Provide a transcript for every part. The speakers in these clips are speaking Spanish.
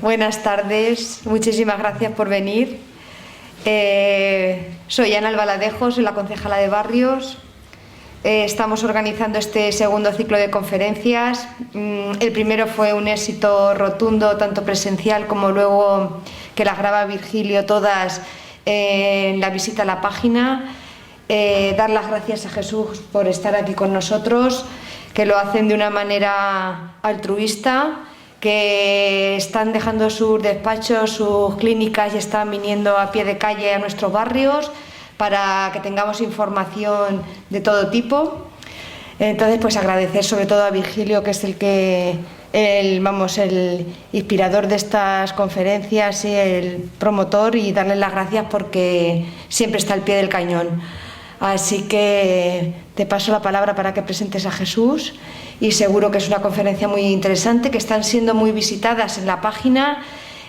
Buenas tardes, muchísimas gracias por venir. Soy Ana Albaladejo, soy la concejala de Barrios. Estamos organizando este segundo ciclo de conferencias. El primero fue un éxito rotundo, tanto presencial como luego que las graba Virgilio todas en la visita a la página. Dar las gracias a Jesús por estar aquí con nosotros, que lo hacen de una manera altruista, que están dejando sus despachos, sus clínicas y están viniendo a pie de calle a nuestros barrios para que tengamos información de todo tipo. Entonces, pues agradecer sobre todo a Virgilio, que es el inspirador de estas conferencias y el promotor, y darle las gracias porque siempre está al pie del cañón. Así que te paso la palabra para que presentes a Jesús, y seguro que es una conferencia muy interesante, que están siendo muy visitadas en la página,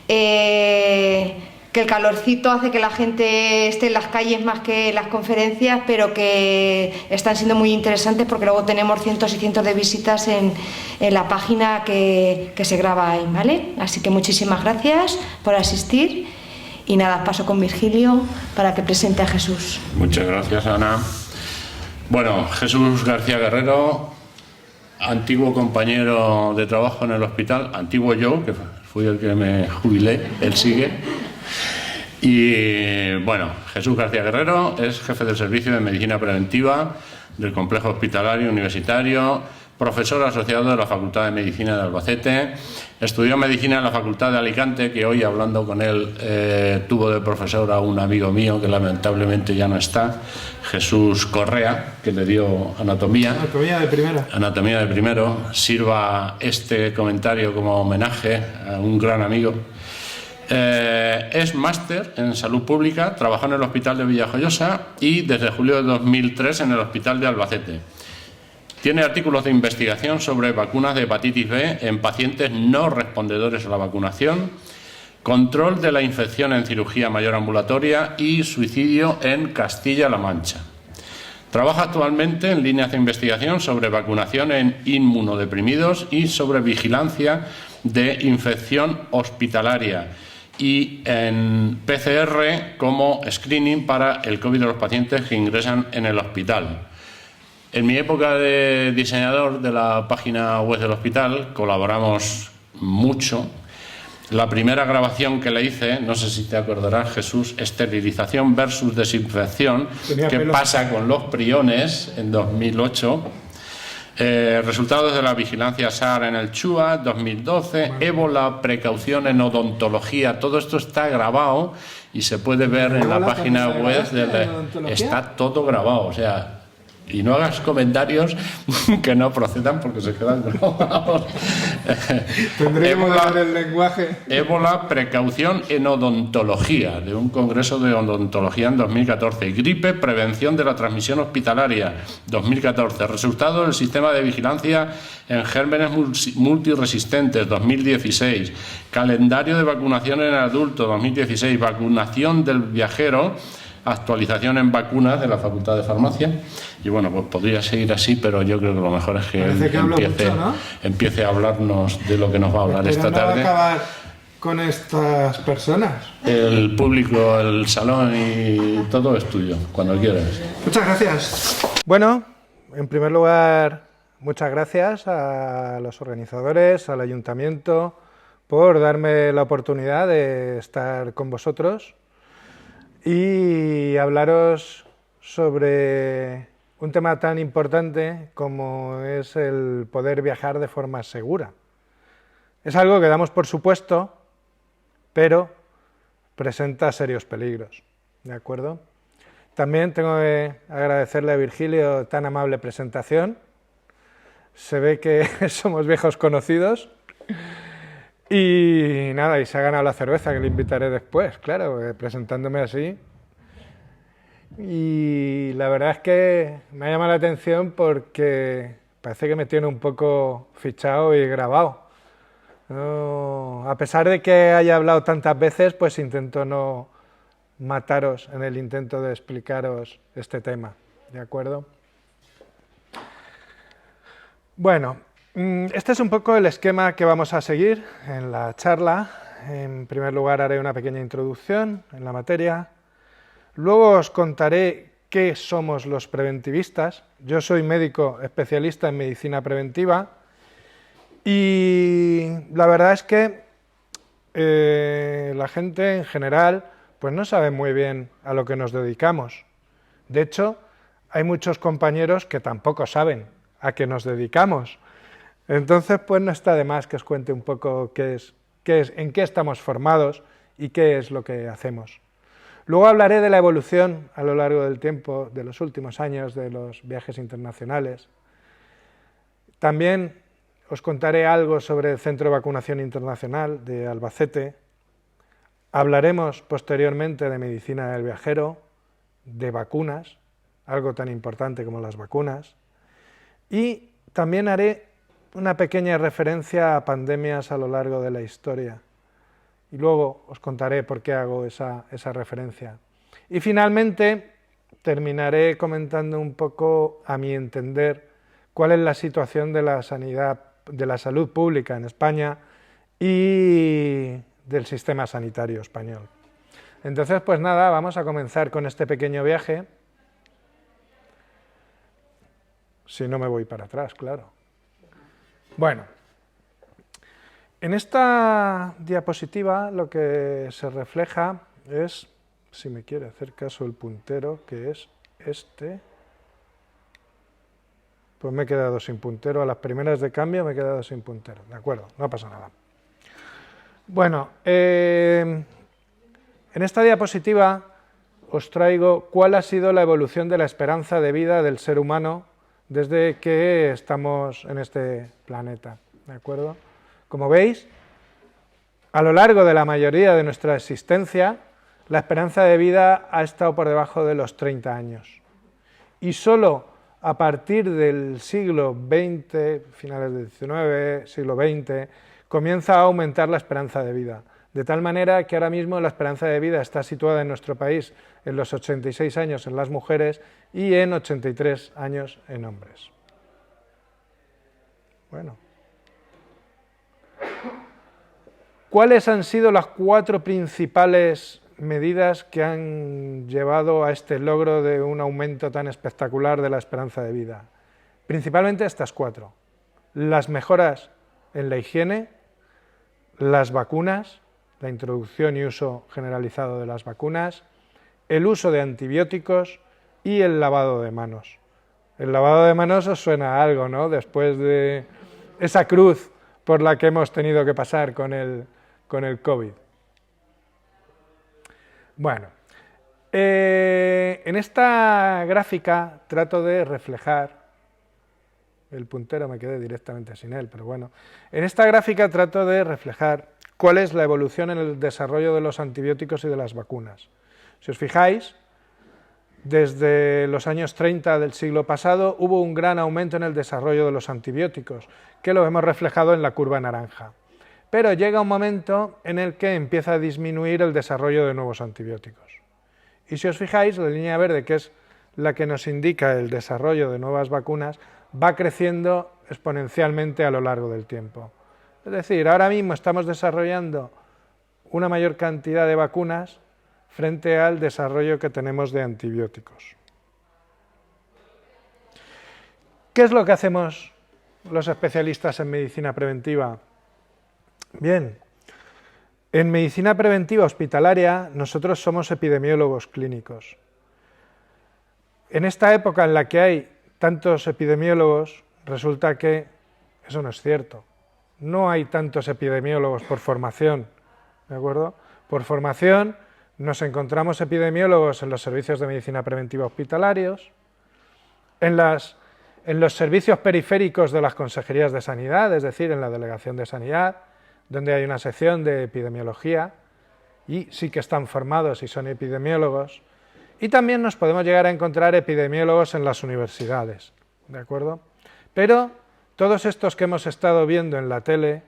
que el calorcito hace que la gente esté en las calles más que las conferencias, pero que están siendo muy interesantes porque luego tenemos cientos y cientos de visitas en la página que se graba ahí, ¿vale? Así que muchísimas gracias por asistir. Y nada, paso con Virgilio para que presente a Jesús. Muchas gracias, Ana. Bueno, Jesús García Guerrero, antiguo compañero de trabajo en el hospital, antiguo yo, que fui el que me jubilé, él sigue. Y bueno, Jesús García Guerrero es jefe del Servicio de Medicina Preventiva del Complejo Hospitalario Universitario, profesor asociado de la Facultad de Medicina de Albacete. Estudió Medicina en la Facultad de Alicante, que hoy, hablando con él, tuvo de profesor a un amigo mío que lamentablemente ya no está, Jesús Correa, que le dio anatomía. Anatomía de primera. Anatomía de primero. Sirva este comentario como homenaje a un gran amigo. Es máster en salud pública, trabajó en el Hospital de Villajoyosa y desde julio de 2003 en el Hospital de Albacete. Tiene artículos de investigación sobre vacunas de hepatitis B en pacientes no respondedores a la vacunación, control de la infección en cirugía mayor ambulatoria y suicidio en Castilla-La Mancha. Trabaja actualmente en líneas de investigación sobre vacunación en inmunodeprimidos y sobre vigilancia de infección hospitalaria y en PCR como screening para el COVID de los pacientes que ingresan en el hospital. En mi época de diseñador de la página web del hospital colaboramos mucho. La primera grabación que le hice, no sé si te acordarás, Jesús, esterilización versus desinfección, ¿qué pasa con los priones? En 2008. Resultados de la vigilancia SAR en el CHUA, 2012. Ébola, precaución en odontología. Todo esto está grabado y se puede ver en la página web. Está todo grabado, o sea... Y no hagas comentarios que no procedan porque se quedan grabados. Tendríamos que ver el lenguaje. Ébola, precaución en odontología, de un congreso de odontología en 2014. Gripe, prevención de la transmisión hospitalaria, 2014. Resultado del sistema de vigilancia en gérmenes multiresistentes, 2016. Calendario de vacunación en adultos, 2016. Vacunación del viajero. Actualización en vacunas de la Facultad de Farmacia. Y bueno, pues podría seguir así, pero yo creo que lo mejor es que empiece a hablarnos de lo que nos va a hablar esta tarde. ¿Va a acabar con estas personas? El público, el salón y todo es tuyo, cuando quieras. Muchas gracias. Bueno, en primer lugar, muchas gracias a los organizadores, al ayuntamiento, por darme la oportunidad de estar con vosotros y hablaros sobre un tema tan importante como es el poder viajar de forma segura. Es algo que damos por supuesto, pero presenta serios peligros, ¿de acuerdo? También tengo que agradecerle a Virgilio tan amable presentación. Se ve que somos viejos conocidos. Y nada, y se ha ganado la cerveza, que le invitaré después, claro, presentándome así. Y la verdad es que me ha llamado la atención porque parece que me tiene un poco fichado y grabado. No, a pesar de que haya hablado tantas veces, pues intento no mataros en el intento de explicaros este tema, ¿de acuerdo? Bueno, este es un poco el esquema que vamos a seguir en la charla. En primer lugar haré una pequeña introducción en la materia. Luego os contaré qué somos los preventivistas. Yo soy médico especialista en medicina preventiva y la verdad es que la gente en general pues no sabe muy bien a lo que nos dedicamos. De hecho, hay muchos compañeros que tampoco saben a qué nos dedicamos. Entonces, pues no está de más que os cuente un poco en qué estamos formados y qué es lo que hacemos. Luego hablaré de la evolución a lo largo del tiempo, de los últimos años, de los viajes internacionales. También os contaré algo sobre el Centro de Vacunación Internacional de Albacete. Hablaremos posteriormente de medicina del viajero, de vacunas, algo tan importante como las vacunas. Y también haré una pequeña referencia a pandemias a lo largo de la historia. Y luego os contaré por qué hago esa referencia. Y finalmente terminaré comentando un poco, a mi entender, cuál es la situación de la sanidad, de la salud pública en España y del sistema sanitario español. Entonces, pues nada, vamos a comenzar con este pequeño viaje. Si no me voy para atrás, claro. Bueno, en esta diapositiva lo que se refleja es, si me quiere hacer caso el puntero, que es este. Pues me he quedado sin puntero, a las primeras de cambio me he quedado sin puntero, de acuerdo, no pasa nada. Bueno, en esta diapositiva os traigo cuál ha sido la evolución de la esperanza de vida del ser humano desde que estamos en este planeta, ¿de acuerdo? Como veis, a lo largo de la mayoría de nuestra existencia, la esperanza de vida ha estado por debajo de los 30 años. Y solo a partir del siglo XX, finales del XIX, siglo XX, comienza a aumentar la esperanza de vida. De tal manera que ahora mismo la esperanza de vida está situada en nuestro país en los 86 años en las mujeres y en 83 años en hombres. Bueno. ¿Cuáles han sido las 4 principales medidas que han llevado a este logro de un aumento tan espectacular de la esperanza de vida? Principalmente estas 4. Las mejoras en la higiene, las vacunas, la introducción y uso generalizado de las vacunas, el uso de antibióticos y el lavado de manos. El lavado de manos os suena a algo, ¿no? Después de esa cruz por la que hemos tenido que pasar con el COVID. Bueno, en esta gráfica trato de reflejar, el puntero me quedé directamente sin él, pero bueno, en esta gráfica trato de reflejar cuál es la evolución en el desarrollo de los antibióticos y de las vacunas. Si os fijáis, desde los años 30 del siglo pasado hubo un gran aumento en el desarrollo de los antibióticos, que lo hemos reflejado en la curva naranja. Pero llega un momento en el que empieza a disminuir el desarrollo de nuevos antibióticos. Y si os fijáis, la línea verde, que es la que nos indica el desarrollo de nuevas vacunas, va creciendo exponencialmente a lo largo del tiempo. Es decir, ahora mismo estamos desarrollando una mayor cantidad de vacunas frente al desarrollo que tenemos de antibióticos. ¿Qué es lo que hacemos los especialistas en medicina preventiva? Bien, en medicina preventiva hospitalaria nosotros somos epidemiólogos clínicos. En esta época en la que hay tantos epidemiólogos, resulta que eso no es cierto. No hay tantos epidemiólogos por formación, ¿de acuerdo? Por formación nos encontramos epidemiólogos en los servicios de medicina preventiva hospitalarios, en los servicios periféricos de las consejerías de sanidad, es decir, en la delegación de sanidad, donde hay una sección de epidemiología y sí que están formados y son epidemiólogos. Y también nos podemos llegar a encontrar epidemiólogos en las universidades, ¿de acuerdo? Pero todos estos que hemos estado viendo en la tele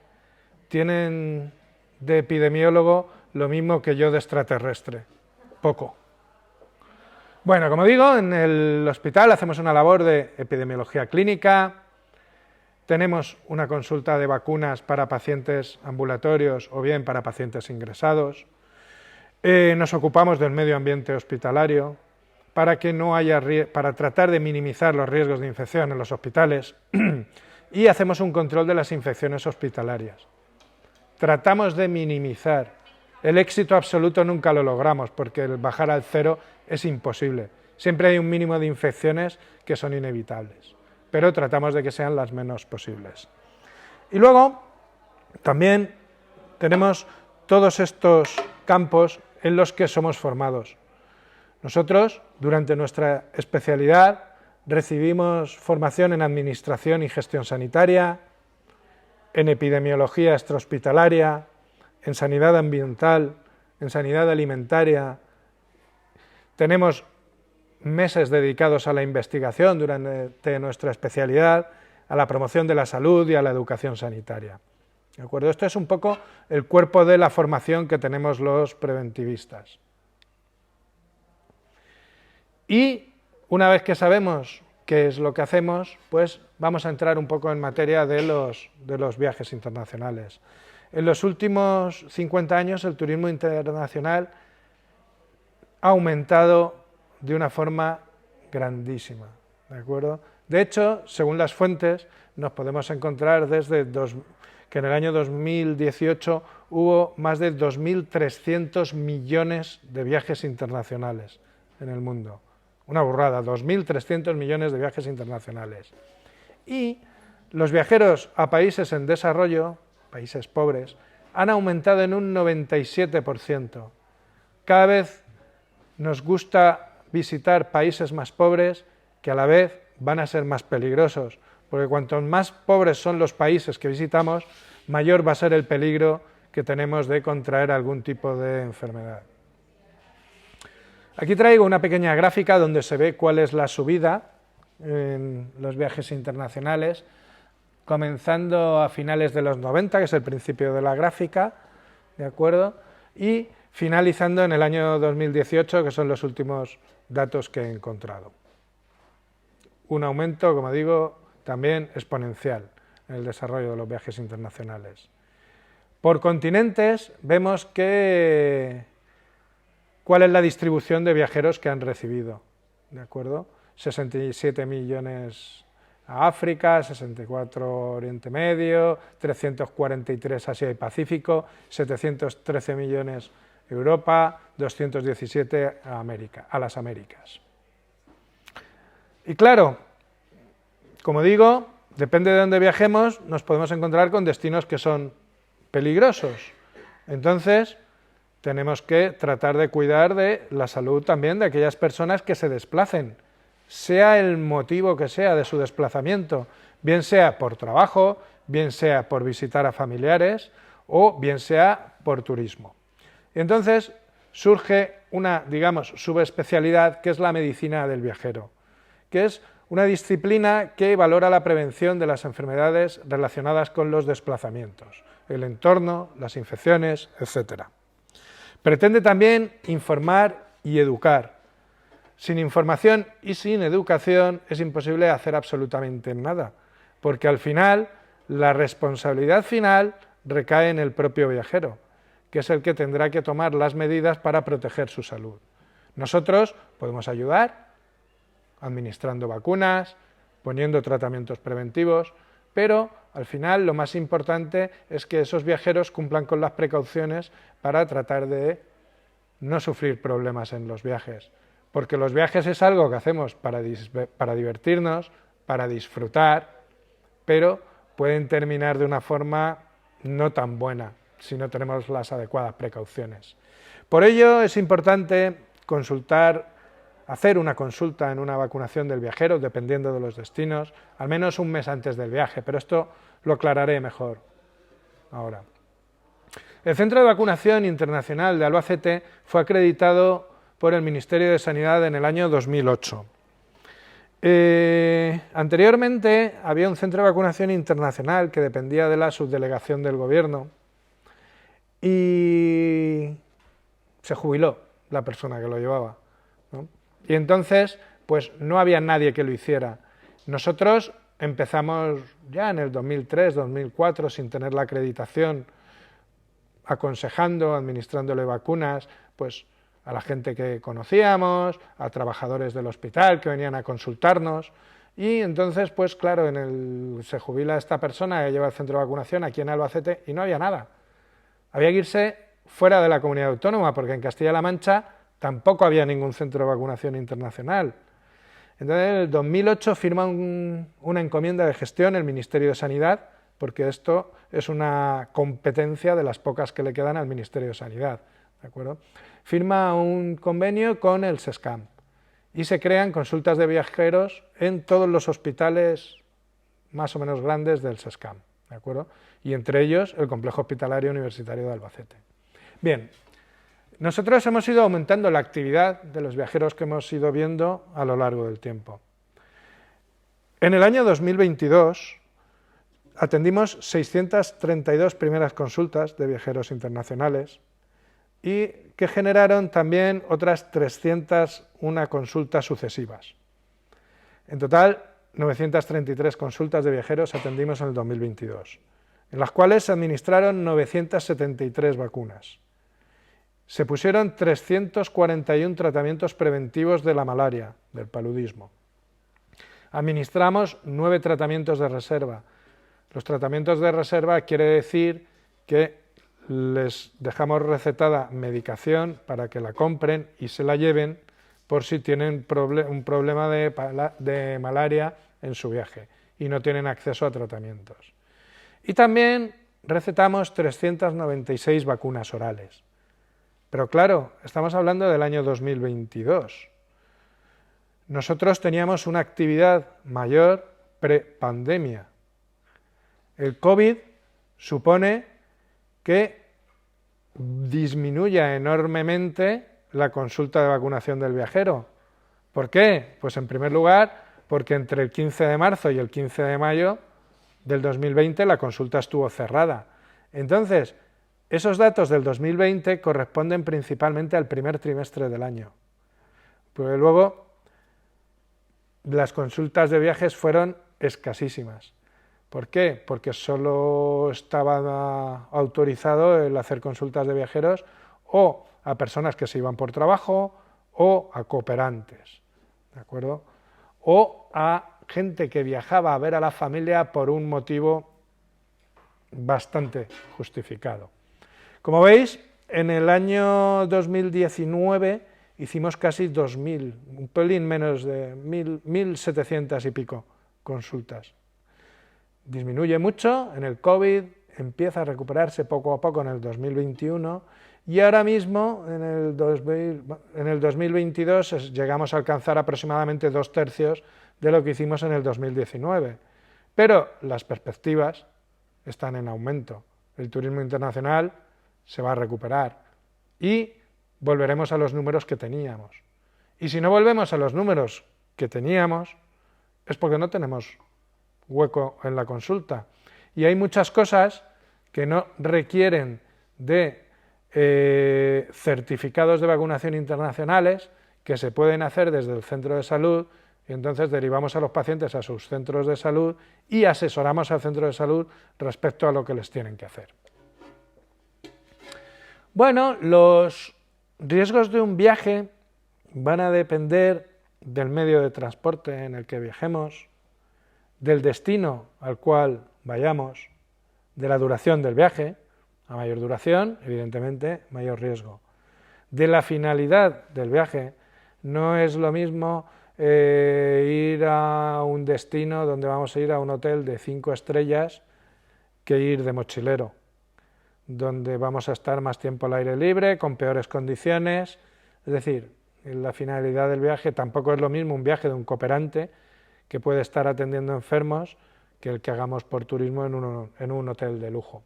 tienen de epidemiólogo lo mismo que yo de extraterrestre, poco. Bueno, como digo, en el hospital hacemos una labor de epidemiología clínica, Tenemos una consulta de vacunas para pacientes ambulatorios o bien para pacientes ingresados. Nos ocupamos del medio ambiente hospitalario para tratar de minimizar los riesgos de infección en los hospitales y hacemos un control de las infecciones hospitalarias. Tratamos de minimizar. El éxito absoluto nunca lo logramos porque el bajar al cero es imposible. Siempre hay un mínimo de infecciones que son inevitables, pero tratamos de que sean las menos posibles. Y luego también tenemos todos estos campos en los que somos formados. Nosotros, durante nuestra especialidad, recibimos formación en Administración y Gestión Sanitaria, en Epidemiología extrahospitalaria, en Sanidad Ambiental, en Sanidad Alimentaria. Tenemos meses dedicados a la investigación durante nuestra especialidad, a la promoción de la salud y a la educación sanitaria. ¿De acuerdo? Esto es un poco el cuerpo de la formación que tenemos los preventivistas. Y una vez que sabemos qué es lo que hacemos, pues vamos a entrar un poco en materia de los viajes internacionales. En los últimos 50 años el turismo internacional ha aumentado de una forma grandísima, ¿de acuerdo? De hecho, según las fuentes, nos podemos encontrar que en el año 2018 hubo más de 2.300 millones de viajes internacionales en el mundo. Una burrada, 2.300 millones de viajes internacionales. Y los viajeros a países en desarrollo, países pobres, han aumentado en un 97%. Cada vez nos gusta visitar países más pobres que a la vez van a ser más peligrosos, porque cuanto más pobres son los países que visitamos, mayor va a ser el peligro que tenemos de contraer algún tipo de enfermedad. Aquí traigo una pequeña gráfica donde se ve cuál es la subida en los viajes internacionales, comenzando a finales de los 90, que es el principio de la gráfica, ¿de acuerdo? Y finalizando en el año 2018, que son los últimos datos que he encontrado. Un aumento, como digo, también exponencial en el desarrollo de los viajes internacionales. Por continentes vemos cuál es la distribución de viajeros que han recibido, ¿de acuerdo? 67 millones a África, 64 Oriente Medio, 343 Asia y Pacífico, 713 millones Europa, 217 a las Américas. Y claro, como digo, depende de dónde viajemos, nos podemos encontrar con destinos que son peligrosos. Entonces, tenemos que tratar de cuidar de la salud también de aquellas personas que se desplacen, sea el motivo que sea de su desplazamiento, bien sea por trabajo, bien sea por visitar a familiares o bien sea por turismo. Y entonces surge una, digamos, subespecialidad que es la medicina del viajero, que es una disciplina que valora la prevención de las enfermedades relacionadas con los desplazamientos, el entorno, las infecciones, etc. Pretende también informar y educar. Sin información y sin educación es imposible hacer absolutamente nada, porque al final la responsabilidad final recae en el propio viajero, que es el que tendrá que tomar las medidas para proteger su salud. Nosotros podemos ayudar administrando vacunas, poniendo tratamientos preventivos, pero al final lo más importante es que esos viajeros cumplan con las precauciones para tratar de no sufrir problemas en los viajes, porque los viajes es algo que hacemos para divertirnos, para disfrutar, pero pueden terminar de una forma no tan buena si no tenemos las adecuadas precauciones. Por ello es importante hacer una consulta en una vacunación del viajero, dependiendo de los destinos, al menos un mes antes del viaje, pero esto lo aclararé mejor ahora. El Centro de Vacunación Internacional de Albacete fue acreditado por el Ministerio de Sanidad en el año 2008. Anteriormente había un centro de vacunación internacional que dependía de la subdelegación del gobierno y se jubiló la persona que lo llevaba, ¿no? Y entonces, pues no había nadie que lo hiciera. Nosotros empezamos ya en el 2003, 2004, sin tener la acreditación, aconsejando, administrándole vacunas, pues a la gente que conocíamos, a trabajadores del hospital que venían a consultarnos, y entonces, pues claro, se jubila esta persona que lleva el centro de vacunación aquí en Albacete y no había nada. Había que irse fuera de la comunidad autónoma, porque en Castilla-La Mancha tampoco había ningún centro de vacunación internacional. Entonces, en el 2008 firma una encomienda de gestión el Ministerio de Sanidad, porque esto es una competencia de las pocas que le quedan al Ministerio de Sanidad, ¿de acuerdo? Firma un convenio con el SESCAM y se crean consultas de viajeros en todos los hospitales más o menos grandes del SESCAM, ¿de acuerdo? Y entre ellos el Complejo Hospitalario Universitario de Albacete. Bien, nosotros hemos ido aumentando la actividad de los viajeros que hemos ido viendo a lo largo del tiempo. En el año 2022 atendimos 632 primeras consultas de viajeros internacionales y que generaron también otras 301 consultas sucesivas. En total, 933 consultas de viajeros atendimos en el 2022, en las cuales se administraron 973 vacunas. Se pusieron 341 tratamientos preventivos de la malaria, del paludismo. Administramos 9 tratamientos de reserva. Los tratamientos de reserva quiere decir que les dejamos recetada medicación para que la compren y se la lleven por si tienen un problema de malaria en su viaje y no tienen acceso a tratamientos. Y también recetamos 396 vacunas orales. Pero claro, estamos hablando del año 2022. Nosotros teníamos una actividad mayor pre-pandemia. El COVID supone que disminuya enormemente la consulta de vacunación del viajero. ¿Por qué? Pues en primer lugar, porque entre el 15 de marzo y el 15 de mayo del 2020 la consulta estuvo cerrada. Entonces, esos datos del 2020 corresponden principalmente al primer trimestre del año. Pero luego, las consultas de viajes fueron escasísimas. ¿Por qué? Porque solo estaba autorizado el hacer consultas de viajeros o a personas que se iban por trabajo o a cooperantes, ¿de acuerdo? O a gente que viajaba a ver a la familia por un motivo bastante justificado. Como veis, en el año 2019 hicimos casi 2.000, un pelín menos de 1.700 y pico consultas. Disminuye mucho en el COVID, empieza a recuperarse poco a poco en el 2021 y ahora mismo en el 2022 llegamos a alcanzar aproximadamente 2/3 de lo que hicimos en el 2019. Pero las perspectivas están en aumento. El turismo internacional se va a recuperar y volveremos a los números que teníamos. Y si no volvemos a los números que teníamos, es porque no tenemos hueco en la consulta. Y hay muchas cosas que no requieren de certificados de vacunación internacionales que se pueden hacer desde el centro de salud, y entonces derivamos a los pacientes a sus centros de salud y asesoramos al centro de salud respecto a lo que les tienen que hacer. Bueno, los riesgos de un viaje van a depender del medio de transporte en el que viajemos, del destino al cual vayamos, de la duración del viaje. A mayor duración, evidentemente, mayor riesgo. De la finalidad del viaje. No es lo mismo ir a un destino donde vamos a ir a un hotel de 5 estrellas que ir de mochilero, donde vamos a estar más tiempo al aire libre, con peores condiciones. Es decir, la finalidad del viaje tampoco es lo mismo un viaje de un cooperante que puede estar atendiendo enfermos que el que hagamos por turismo en un hotel de lujo.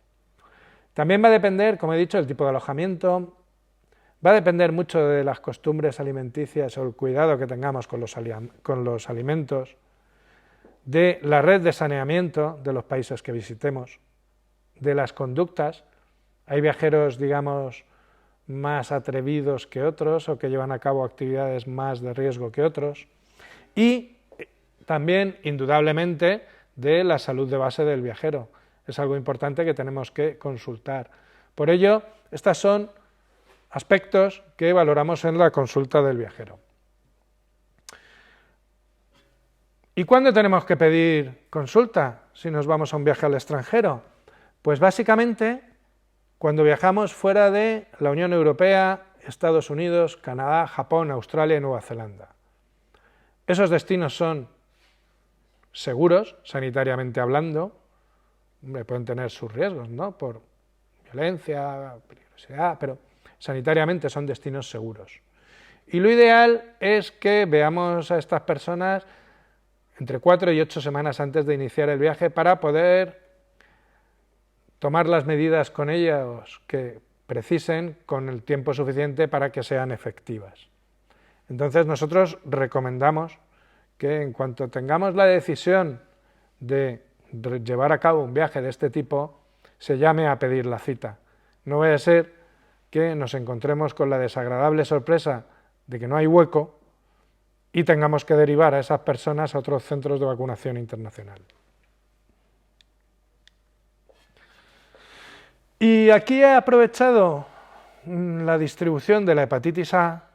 También va a depender, como he dicho, el tipo de alojamiento, va a depender mucho de las costumbres alimenticias o el cuidado que tengamos con los alimentos, de la red de saneamiento de los países que visitemos, de las conductas. Hay viajeros, digamos, más atrevidos que otros o que llevan a cabo actividades más de riesgo que otros. Y también, indudablemente, de la salud de base del viajero. Es algo importante que tenemos que consultar. Por ello, estos son aspectos que valoramos en la consulta del viajero. ¿Y cuándo tenemos que pedir consulta si nos vamos a un viaje al extranjero? Pues básicamente cuando viajamos fuera de la Unión Europea, Estados Unidos, Canadá, Japón, Australia y Nueva Zelanda. Esos destinos son seguros, sanitariamente hablando, pueden tener sus riesgos, ¿no?, por violencia, peligrosidad, pero sanitariamente son destinos seguros. Y lo ideal es que veamos a estas personas entre 4 y 8 semanas antes de iniciar el viaje para poder tomar las medidas con ellos que precisen con el tiempo suficiente para que sean efectivas. Entonces nosotros recomendamos que en cuanto tengamos la decisión de llevar a cabo un viaje de este tipo, se llame a pedir la cita. No vaya a ser que nos encontremos con la desagradable sorpresa de que no hay hueco y tengamos que derivar a esas personas a otros centros de vacunación internacional. Y aquí he aprovechado la distribución de la hepatitis A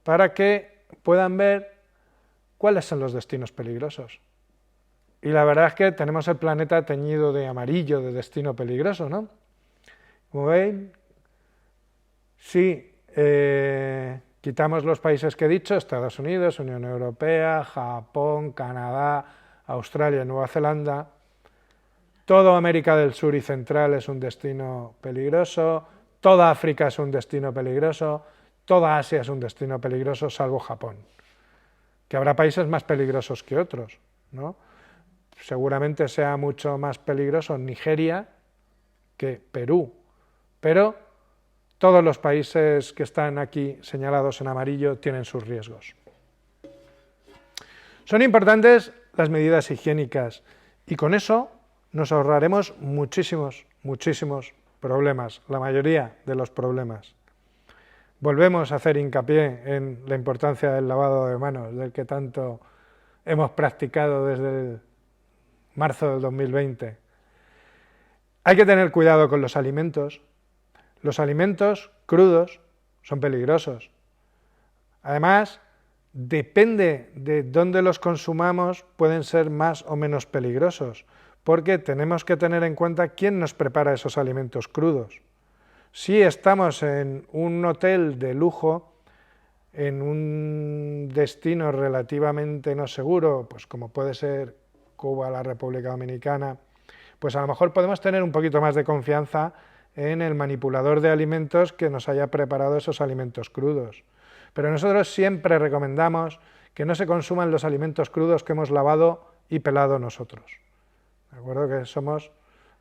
para que puedan ver cuáles son los destinos peligrosos. Y la verdad es que tenemos el planeta teñido de amarillo de destino peligroso, ¿no? Como veis, si quitamos los países que he dicho, Estados Unidos, Unión Europea, Japón, Canadá, Australia y Nueva Zelanda, toda América del Sur y Central es un destino peligroso, toda África es un destino peligroso, toda Asia es un destino peligroso, salvo Japón, que habrá países más peligrosos que otros, ¿no? Seguramente sea mucho más peligroso Nigeria que Perú, pero todos los países que están aquí señalados en amarillo tienen sus riesgos. Son importantes las medidas higiénicas y con eso nos ahorraremos muchísimos problemas, la mayoría de los problemas. Volvemos a hacer hincapié en la importancia del lavado de manos, del que tanto hemos practicado desde marzo del 2020. Hay que tener cuidado con los alimentos. Los alimentos crudos son peligrosos. Además, depende de dónde los consumamos, pueden ser más o menos peligrosos, porque tenemos que tener en cuenta quién nos prepara esos alimentos crudos. Si estamos en un hotel de lujo, en un destino relativamente no seguro, pues como puede ser Cuba, la República Dominicana, pues a lo mejor podemos tener un poquito más de confianza en el manipulador de alimentos que nos haya preparado esos alimentos crudos. Pero nosotros siempre recomendamos que no se consuman los alimentos crudos que hemos lavado y pelado nosotros. ¿De acuerdo? Que somos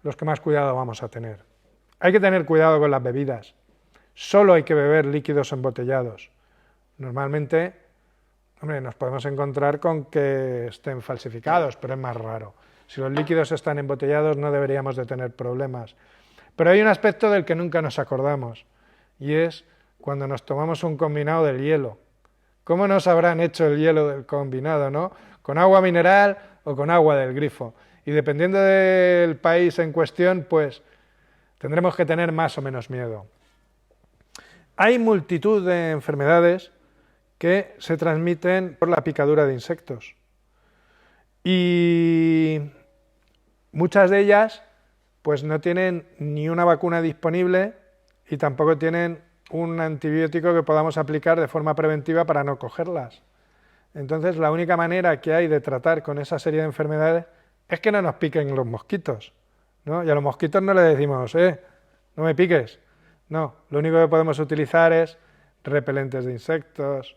los que más cuidado vamos a tener. Hay que tener cuidado con las bebidas. Solo hay que beber líquidos embotellados. Normalmente, nos podemos encontrar con que estén falsificados, pero es más raro. Si los líquidos están embotellados no deberíamos de tener problemas. Pero hay un aspecto del que nunca nos acordamos, y es cuando nos tomamos un combinado del hielo. ¿Cómo nos habrán hecho el hielo del combinado, no? ¿Con agua mineral o con agua del grifo? Y dependiendo del país en cuestión, pues tendremos que tener más o menos miedo. Hay multitud de enfermedades que se transmiten por la picadura de insectos. Y muchas de ellas pues no tienen ni una vacuna disponible y tampoco tienen un antibiótico que podamos aplicar de forma preventiva para no cogerlas. Entonces, la única manera que hay de tratar con esa serie de enfermedades es que no nos piquen los mosquitos, ¿no? Y a los mosquitos no les decimos, no me piques. No, lo único que podemos utilizar es repelentes de insectos,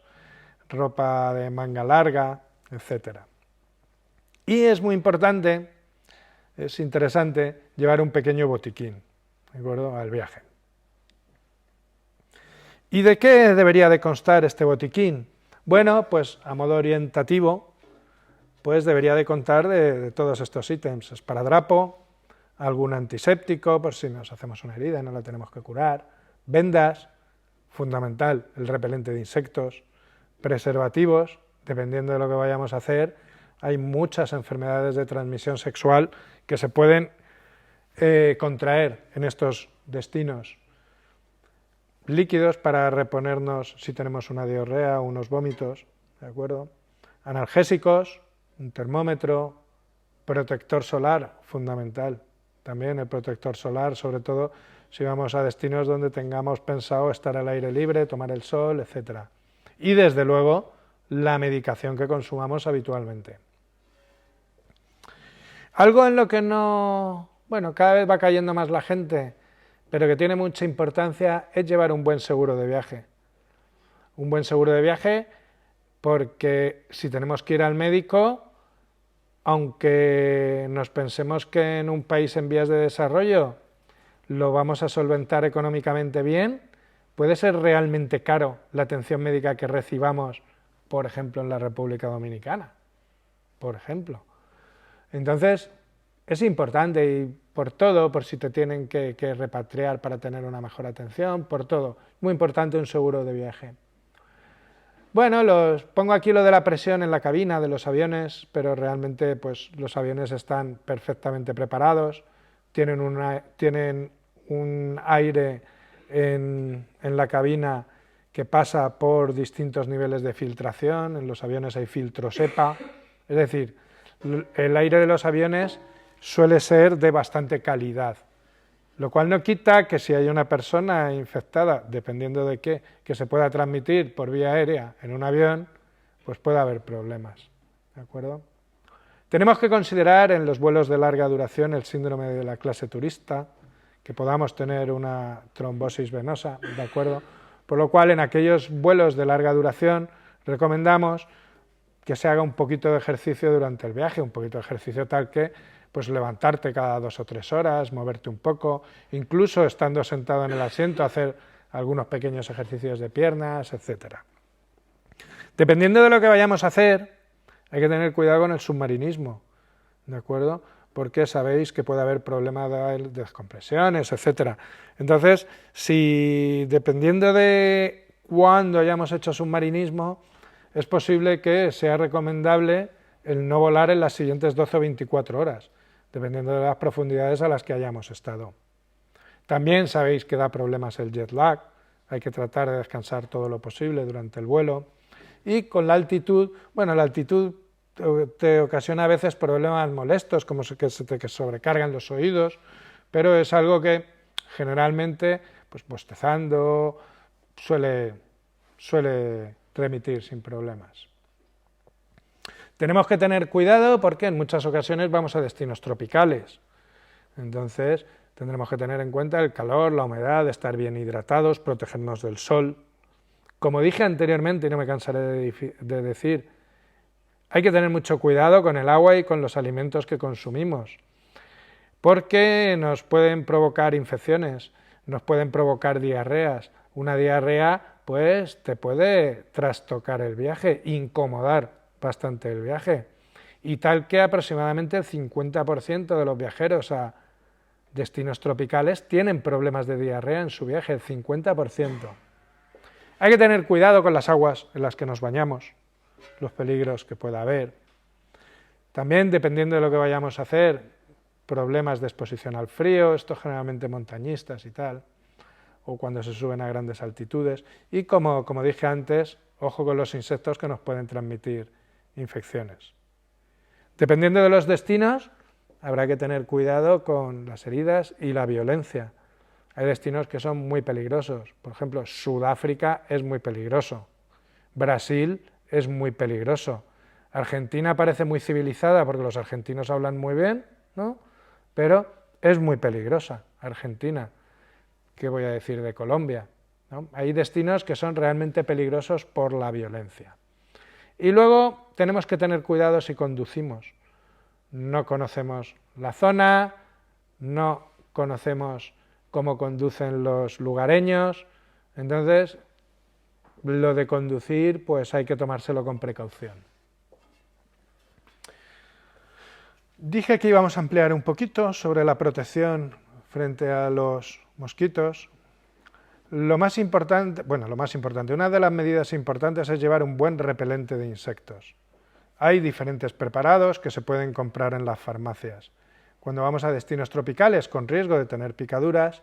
ropa de manga larga, etc. Y es muy importante, es interesante, llevar un pequeño botiquín, ¿de acuerdo?, al viaje. ¿Y de qué debería de constar este botiquín? Bueno, pues a modo orientativo, pues debería de contar de todos estos ítems: esparadrapo, algún antiséptico por si nos hacemos una herida y no la tenemos que curar, vendas, fundamental, el repelente de insectos, preservativos, dependiendo de lo que vayamos a hacer, hay muchas enfermedades de transmisión sexual que se pueden contraer en estos destinos. Líquidos para reponernos si tenemos una diarrea o unos vómitos, ¿de acuerdo? Analgésicos, un termómetro, protector solar, fundamental. También el protector solar, sobre todo si vamos a destinos donde tengamos pensado estar al aire libre, tomar el sol, etc. Y desde luego, la medicación que consumamos habitualmente. Algo en lo que no... Bueno, cada vez va cayendo más la gente, pero que tiene mucha importancia, es llevar un buen seguro de viaje. Un buen seguro de viaje porque si tenemos que ir al médico, aunque nos pensemos que en un país en vías de desarrollo lo vamos a solventar económicamente bien, puede ser realmente caro la atención médica que recibamos, por ejemplo, en la República Dominicana, por ejemplo. Entonces, es importante y por todo, por si te tienen que repatriar para tener una mejor atención, por todo, muy importante un seguro de viaje. Bueno, pongo aquí lo de la presión en la cabina de los aviones, pero realmente pues, los aviones están perfectamente preparados, tienen un aire en la cabina que pasa por distintos niveles de filtración, en los aviones hay filtros EPA, es decir, el aire de los aviones suele ser de bastante calidad, lo cual no quita que si hay una persona infectada, dependiendo de qué, que se pueda transmitir por vía aérea en un avión, pues puede haber problemas, ¿de acuerdo? Tenemos que considerar en los vuelos de larga duración el síndrome de la clase turista, que podamos tener una trombosis venosa, ¿de acuerdo? Por lo cual en aquellos vuelos de larga duración recomendamos que se haga un poquito de ejercicio durante el viaje, un poquito de ejercicio tal que pues levantarte cada 2 o 3 horas, moverte un poco, incluso estando sentado en el asiento, hacer algunos pequeños ejercicios de piernas, etc. Dependiendo de lo que vayamos a hacer, hay que tener cuidado con el submarinismo, ¿de acuerdo? Porque sabéis que puede haber problemas de descompresiones, etc. Entonces, si dependiendo de cuándo hayamos hecho submarinismo, es posible que sea recomendable el no volar en las siguientes 12 o 24 horas, dependiendo de las profundidades a las que hayamos estado. También sabéis que da problemas el jet lag, hay que tratar de descansar todo lo posible durante el vuelo. Y con la altitud, bueno, la altitud te ocasiona a veces problemas molestos, como que se te sobrecargan los oídos, pero es algo que generalmente, pues bostezando, suele remitir sin problemas. Tenemos que tener cuidado porque en muchas ocasiones vamos a destinos tropicales. Entonces tendremos que tener en cuenta el calor, la humedad, estar bien hidratados, protegernos del sol. Como dije anteriormente, y no me cansaré de decir, hay que tener mucho cuidado con el agua y con los alimentos que consumimos, porque nos pueden provocar infecciones, nos pueden provocar diarreas. Una diarrea pues te puede trastocar el viaje, incomodar bastante el viaje, y tal que aproximadamente el 50% de los viajeros a destinos tropicales tienen problemas de diarrea en su viaje, el 50%. Hay que tener cuidado con las aguas en las que nos bañamos, los peligros que pueda haber. También, dependiendo de lo que vayamos a hacer, problemas de exposición al frío, esto generalmente montañistas y tal, o cuando se suben a grandes altitudes, y como dije antes, ojo con los insectos que nos pueden transmitir infecciones. Dependiendo de los destinos, habrá que tener cuidado con las heridas y la violencia. Hay destinos que son muy peligrosos, por ejemplo, Sudáfrica es muy peligroso, Brasil es muy peligroso, Argentina parece muy civilizada porque los argentinos hablan muy bien, ¿no? Pero es muy peligrosa Argentina. ¿Qué voy a decir de Colombia? ¿No? Hay destinos que son realmente peligrosos por la violencia. Y luego tenemos que tener cuidado si conducimos. No conocemos la zona, no conocemos cómo conducen los lugareños, entonces lo de conducir pues hay que tomárselo con precaución. Dije que íbamos a ampliar un poquito sobre la protección frente a los mosquitos. Lo más importante, una de las medidas importantes es llevar un buen repelente de insectos. Hay diferentes preparados que se pueden comprar en las farmacias. Cuando vamos a destinos tropicales con riesgo de tener picaduras,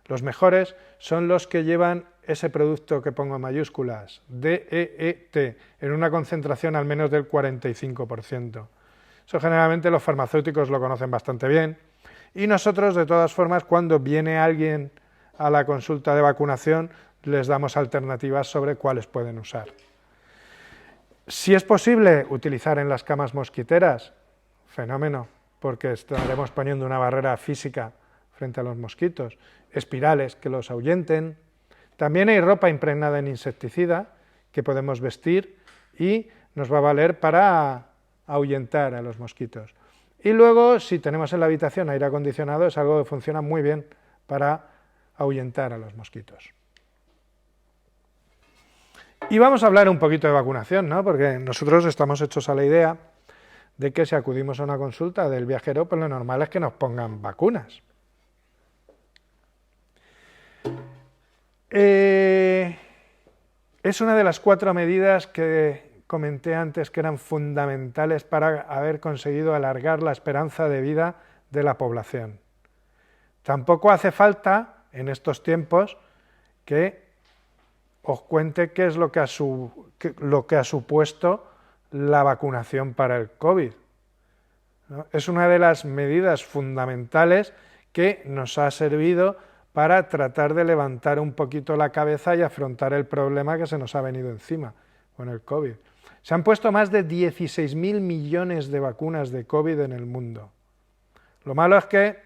los mejores son los que llevan ese producto que pongo en mayúsculas, DEET, en una concentración al menos del 45%. Eso generalmente los farmacéuticos lo conocen bastante bien y nosotros, de todas formas, cuando viene alguien a la consulta de vacunación, les damos alternativas sobre cuáles pueden usar. Si es posible utilizar en las camas mosquiteras, fenómeno, porque estaremos poniendo una barrera física frente a los mosquitos, espirales que los ahuyenten. También hay ropa impregnada en insecticida que podemos vestir y nos va a valer para ahuyentar a los mosquitos. Y luego, si tenemos en la habitación aire acondicionado, es algo que funciona muy bien para ahuyentar a los mosquitos. Y vamos a hablar un poquito de vacunación, ¿no? Porque nosotros estamos hechos a la idea de que si acudimos a una consulta del viajero, pues lo normal es que nos pongan vacunas. Es una de las 4 medidas que comenté antes que eran fundamentales para haber conseguido alargar la esperanza de vida de la población. Tampoco hace falta, en estos tiempos, que os cuente qué es lo que ha supuesto la vacunación para el COVID, ¿no? Es una de las medidas fundamentales que nos ha servido para tratar de levantar un poquito la cabeza y afrontar el problema que se nos ha venido encima con el COVID. Se han puesto más de 16.000 millones de vacunas de COVID en el mundo. Lo malo es que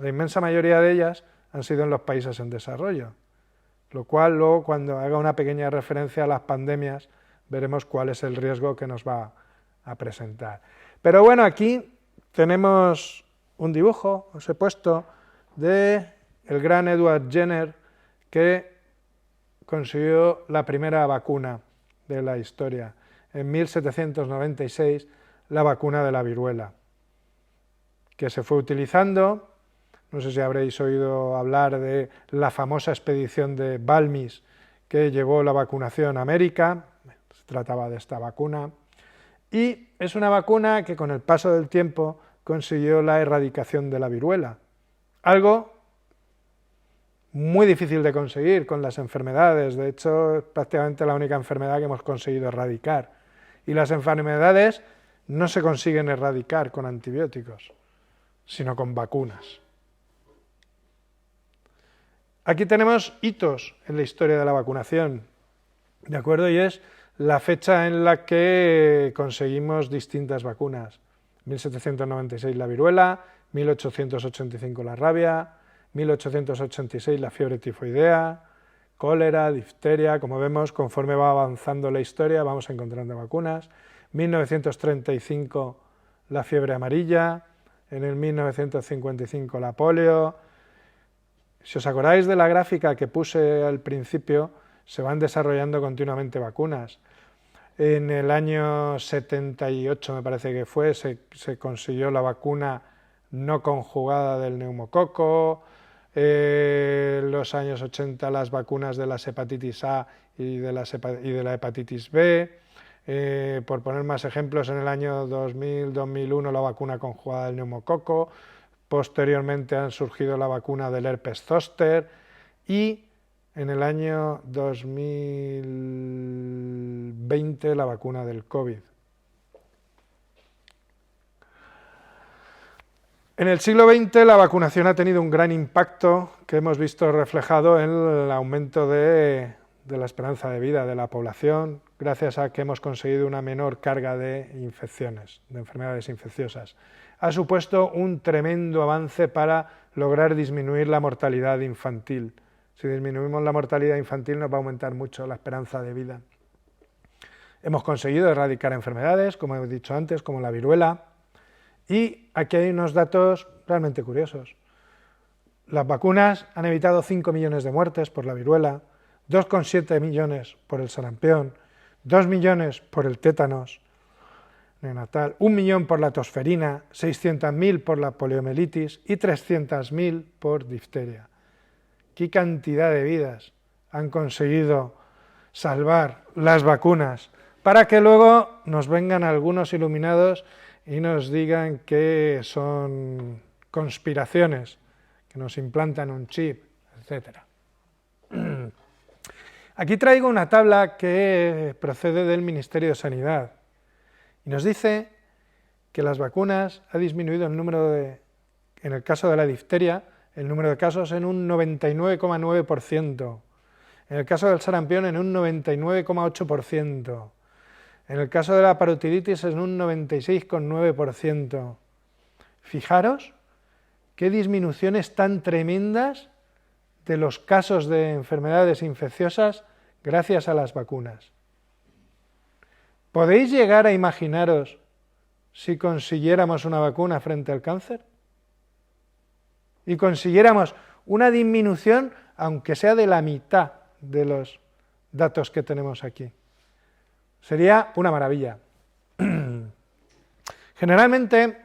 la inmensa mayoría de ellas han sido en los países en desarrollo, lo cual luego, cuando haga una pequeña referencia a las pandemias, veremos cuál es el riesgo que nos va a presentar. Pero bueno, aquí tenemos un dibujo, os he puesto, de el gran Edward Jenner, que consiguió la primera vacuna de la historia, en 1796, la vacuna de la viruela, que se fue utilizando. No sé si habréis oído hablar de la famosa expedición de Balmis, que llevó la vacunación a América. Se trataba de esta vacuna. Y es una vacuna que con el paso del tiempo consiguió la erradicación de la viruela. Algo muy difícil de conseguir con las enfermedades. De hecho, es prácticamente la única enfermedad que hemos conseguido erradicar. Y las enfermedades no se consiguen erradicar con antibióticos, sino con vacunas. Aquí tenemos hitos en la historia de la vacunación, ¿de acuerdo? Y es la fecha en la que conseguimos distintas vacunas. 1796 la viruela, 1885 la rabia, 1886 la fiebre tifoidea, cólera, difteria. Como vemos, conforme va avanzando la historia, vamos encontrando vacunas. 1935 la fiebre amarilla, en el 1955 la polio. Si os acordáis de la gráfica que puse al principio, se van desarrollando continuamente vacunas. En el año 78, me parece que fue, se consiguió la vacuna no conjugada del neumococo. En los años 80 las vacunas de las hepatitis A y de la hepatitis B. Por poner más ejemplos, en el año 2000-2001 la vacuna conjugada del neumococo. Posteriormente han surgido la vacuna del herpes zóster y en el año 2020 la vacuna del COVID. En el siglo XX la vacunación ha tenido un gran impacto que hemos visto reflejado en el aumento de la esperanza de vida de la población, gracias a que hemos conseguido una menor carga de infecciones, de enfermedades infecciosas. Ha supuesto un tremendo avance para lograr disminuir la mortalidad infantil. Si disminuimos la mortalidad infantil nos va a aumentar mucho la esperanza de vida. Hemos conseguido erradicar enfermedades, como he dicho antes, como la viruela. Y aquí hay unos datos realmente curiosos. Las vacunas han evitado 5 millones de muertes por la viruela, 2,7 millones por el sarampión, 2 millones por el tétanos neonatal, 1 millón por la tosferina, 600.000 por la poliomielitis y 300.000 por difteria. ¿Qué cantidad de vidas han conseguido salvar las vacunas para que luego nos vengan algunos iluminados y nos digan que son conspiraciones, que nos implantan un chip, etc. Aquí traigo una tabla que procede del Ministerio de Sanidad y nos dice que las vacunas ha disminuido el número en el caso de la difteria, el número de casos en un 99,9%, en el caso del sarampión en un 99,8%, en el caso de la parotiditis en un 96,9%. Fijaros qué disminuciones tan tremendas de los casos de enfermedades infecciosas gracias a las vacunas. ¿Podéis llegar a imaginaros si consiguiéramos una vacuna frente al cáncer? Y consiguiéramos una disminución, aunque sea de la mitad de los datos que tenemos aquí. Sería una maravilla. Generalmente,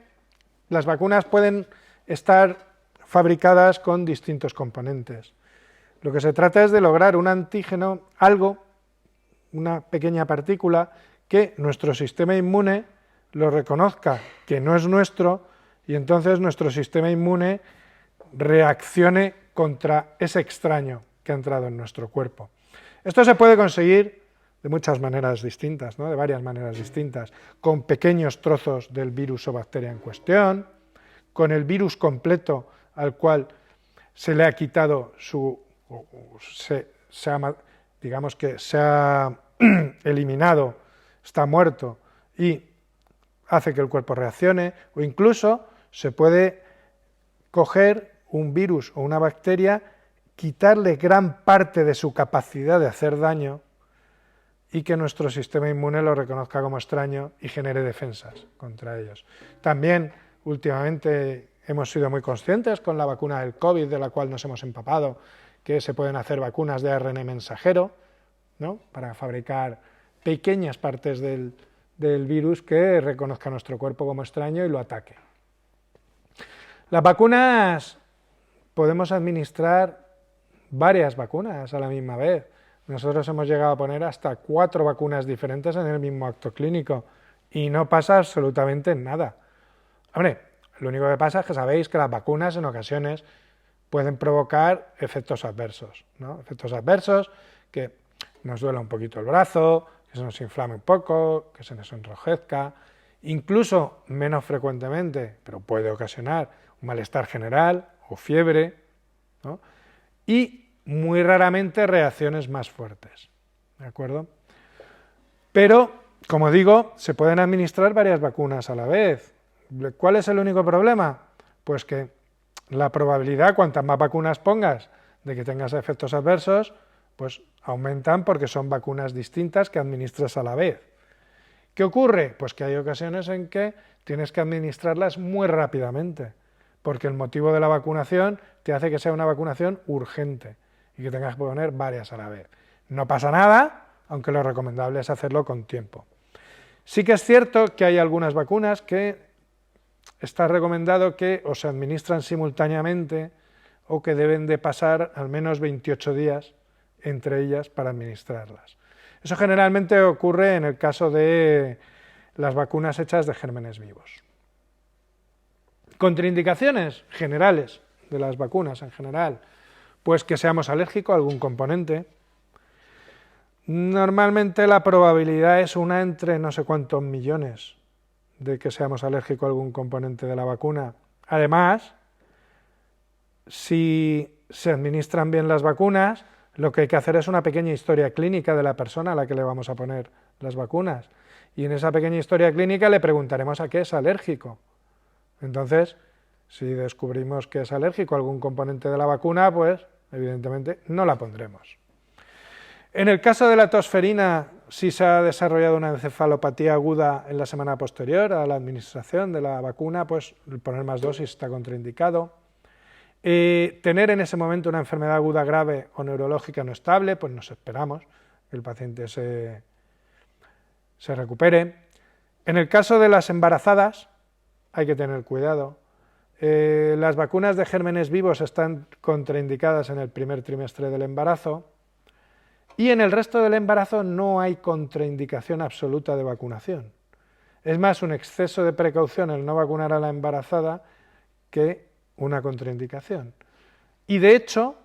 las vacunas pueden estar fabricadas con distintos componentes. Lo que se trata es de lograr un antígeno, algo, una pequeña partícula, que nuestro sistema inmune lo reconozca que no es nuestro y entonces nuestro sistema inmune reaccione contra ese extraño que ha entrado en nuestro cuerpo. Esto se puede conseguir de muchas maneras distintas, ¿no? De varias maneras distintas, con pequeños trozos del virus o bacteria en cuestión, con el virus completo al cual se le ha quitado digamos que se ha eliminado, está muerto y hace que el cuerpo reaccione, o incluso se puede coger un virus o una bacteria, quitarle gran parte de su capacidad de hacer daño y que nuestro sistema inmune lo reconozca como extraño y genere defensas contra ellos. También, últimamente, hemos sido muy conscientes con la vacuna del COVID, de la cual nos hemos empapado, que se pueden hacer vacunas de ARN mensajero, ¿no? Para fabricar pequeñas partes del virus que reconozca nuestro cuerpo como extraño y lo ataque. Las vacunas, podemos administrar varias vacunas a la misma vez. Nosotros hemos llegado a poner hasta 4 vacunas diferentes en el mismo acto clínico y no pasa absolutamente nada. Hombre, lo único que pasa es que sabéis que las vacunas en ocasiones pueden provocar efectos adversos, ¿no? Efectos adversos, que nos duela un poquito el brazo, que se nos inflame un poco, que se nos enrojezca, incluso menos frecuentemente, pero puede ocasionar un malestar general o fiebre, ¿no? Y muy raramente reacciones más fuertes, ¿de acuerdo? Pero, como digo, se pueden administrar varias vacunas a la vez. ¿Cuál es el único problema? Pues que la probabilidad, cuantas más vacunas pongas, de que tengas efectos adversos, pues aumentan porque son vacunas distintas que administras a la vez. ¿Qué ocurre? Pues que hay ocasiones en que tienes que administrarlas muy rápidamente, porque el motivo de la vacunación te hace que sea una vacunación urgente y que tengas que poner varias a la vez. No pasa nada, aunque lo recomendable es hacerlo con tiempo. Sí que es cierto que hay algunas vacunas que está recomendado que o se administran simultáneamente o que deben de pasar al menos 28 días entre ellas para administrarlas. Eso generalmente ocurre en el caso de las vacunas hechas de gérmenes vivos. Contraindicaciones generales de las vacunas en general, pues que seamos alérgicos a algún componente. Normalmente la probabilidad es una entre no sé cuántos millones de que seamos alérgicos a algún componente de la vacuna. Además, si se administran bien las vacunas, lo que hay que hacer es una pequeña historia clínica de la persona a la que le vamos a poner las vacunas. Y en esa pequeña historia clínica le preguntaremos a qué es alérgico. Entonces, si descubrimos que es alérgico a algún componente de la vacuna, pues evidentemente no la pondremos. En el caso de la tosferina, si se ha desarrollado una encefalopatía aguda en la semana posterior a la administración de la vacuna, pues poner más dosis está contraindicado. Tener en ese momento una enfermedad aguda grave o neurológica no estable, pues nos esperamos que el paciente se recupere. En el caso de las embarazadas, hay que tener cuidado. Las vacunas de gérmenes vivos están contraindicadas en el primer trimestre del embarazo Y en el resto del embarazo no hay contraindicación absoluta de vacunación. Es más un exceso de precaución el no vacunar a la embarazada que una contraindicación. Y de hecho,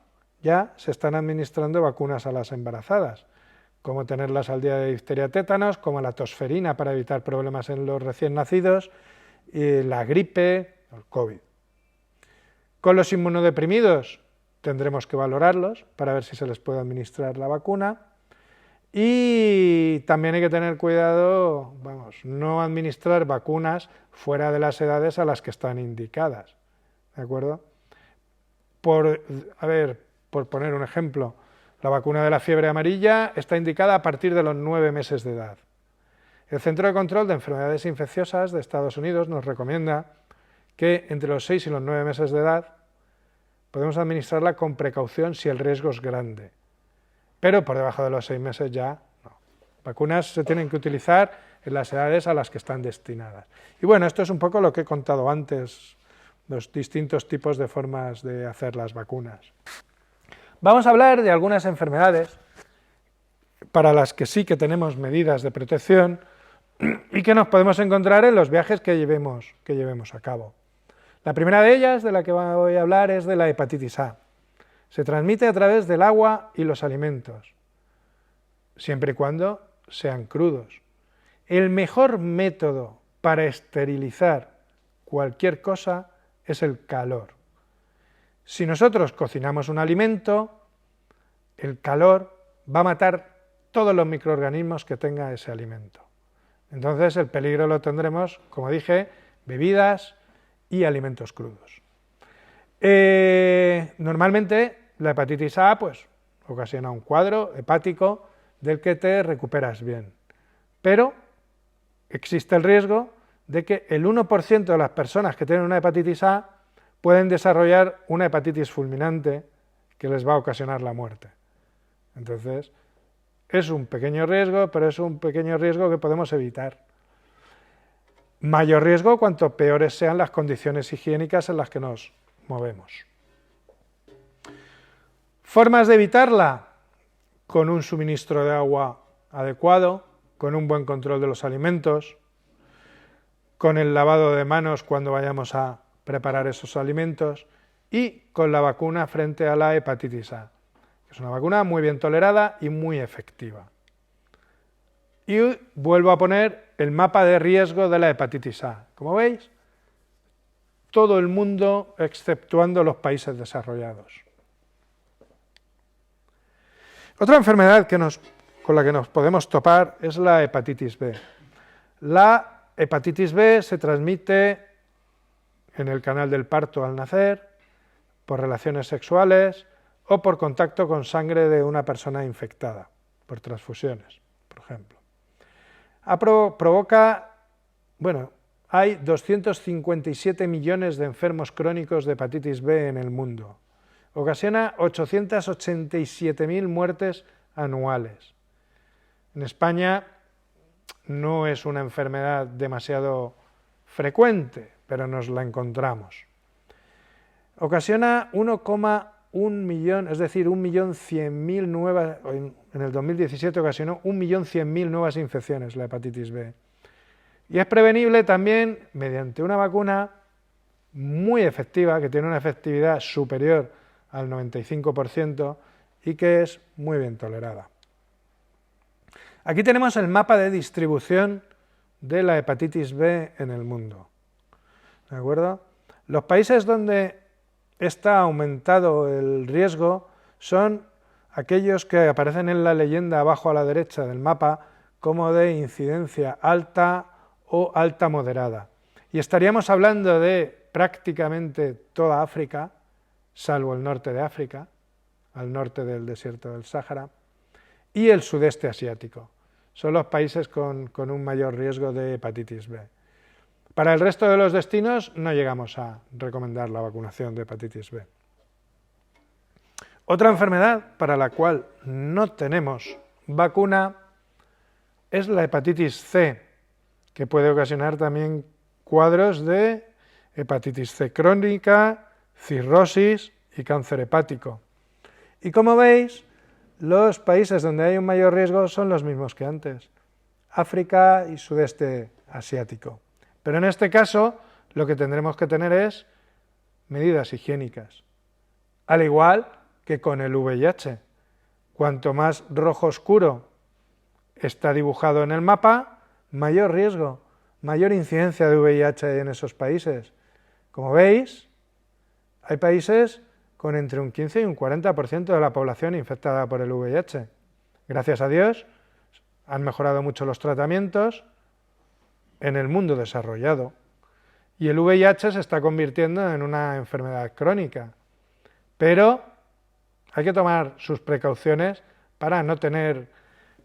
ya se están administrando vacunas a las embarazadas, como tenerlas al día de difteria, tétanos, como la tosferina para evitar problemas en los recién nacidos, y la gripe, el COVID. Con los inmunodeprimidos tendremos que valorarlos para ver si se les puede administrar la vacuna. Y también hay que tener cuidado, no administrar vacunas fuera de las edades a las que están indicadas, ¿de acuerdo? Por poner un ejemplo, la vacuna de la fiebre amarilla está indicada a partir de los 9 meses de edad. El Centro de Control de Enfermedades Infecciosas de Estados Unidos nos recomienda que entre los 6 y los 9 meses de edad podemos administrarla con precaución si el riesgo es grande. Pero por debajo de los 6 meses ya no. Vacunas se tienen que utilizar en las edades a las que están destinadas. Y bueno, esto es un poco lo que he contado antes, los distintos tipos de formas de hacer las vacunas. Vamos a hablar de algunas enfermedades para las que sí que tenemos medidas de protección y que nos podemos encontrar en los viajes que llevemos a cabo. La primera de ellas, de la que voy a hablar, es de la hepatitis A. Se transmite a través del agua y los alimentos, siempre y cuando sean crudos. El mejor método para esterilizar cualquier cosa es el calor. Si nosotros cocinamos un alimento, el calor va a matar todos los microorganismos que tenga ese alimento. Entonces el peligro lo tendremos, como dije, bebidas y alimentos crudos. Normalmente la hepatitis A ocasiona un cuadro hepático del que te recuperas bien, pero existe el riesgo de que el 1% de las personas que tienen una hepatitis A pueden desarrollar una hepatitis fulminante que les va a ocasionar la muerte. Entonces, es un pequeño riesgo, pero es un pequeño riesgo que podemos evitar. Mayor riesgo cuanto peores sean las condiciones higiénicas en las que nos movemos. Formas de evitarla: con un suministro de agua adecuado, con un buen control de los alimentos, con el lavado de manos cuando vayamos a preparar esos alimentos y con la vacuna frente a la hepatitis A. Es una vacuna muy bien tolerada y muy efectiva. Y vuelvo a poner el mapa de riesgo de la hepatitis A. Como veis, todo el mundo exceptuando los países desarrollados. Otra enfermedad con la que nos podemos topar es la hepatitis B. La hepatitis B se transmite en el canal del parto al nacer, por relaciones sexuales o por contacto con sangre de una persona infectada, por transfusiones, por ejemplo. Hay 257 millones de enfermos crónicos de hepatitis B en el mundo. Ocasiona 887.000 muertes anuales. En España no es una enfermedad demasiado frecuente, pero nos la encontramos. Ocasiona 1,1 millón, es decir, 1.100.000 nuevas, en el 2017 ocasionó 1.100.000 nuevas infecciones la hepatitis B. Y es prevenible también mediante una vacuna muy efectiva, que tiene una efectividad superior al 95% y que es muy bien tolerada. Aquí tenemos el mapa de distribución de la hepatitis B en el mundo. ¿De acuerdo? Los países donde está aumentado el riesgo son aquellos que aparecen en la leyenda abajo a la derecha del mapa como de incidencia alta o alta moderada. Y estaríamos hablando de prácticamente toda África, salvo el norte de África, al norte del desierto del Sáhara, y el sudeste asiático. Son los países con un mayor riesgo de hepatitis B. Para el resto de los destinos no llegamos a recomendar la vacunación de hepatitis B. Otra enfermedad para la cual no tenemos vacuna es la hepatitis C, que puede ocasionar también cuadros de hepatitis C crónica, cirrosis y cáncer hepático. Y como veis, los países donde hay un mayor riesgo son los mismos que antes, África y sudeste asiático. Pero en este caso lo que tendremos que tener es medidas higiénicas, al igual que con el VIH. Cuanto más rojo oscuro está dibujado en el mapa, mayor riesgo, mayor incidencia de VIH en esos países. Como veis, hay países con entre un 15 y un 40% de la población infectada por el VIH. Gracias a Dios, han mejorado mucho los tratamientos en el mundo desarrollado. Y el VIH se está convirtiendo en una enfermedad crónica. Pero hay que tomar sus precauciones para no tener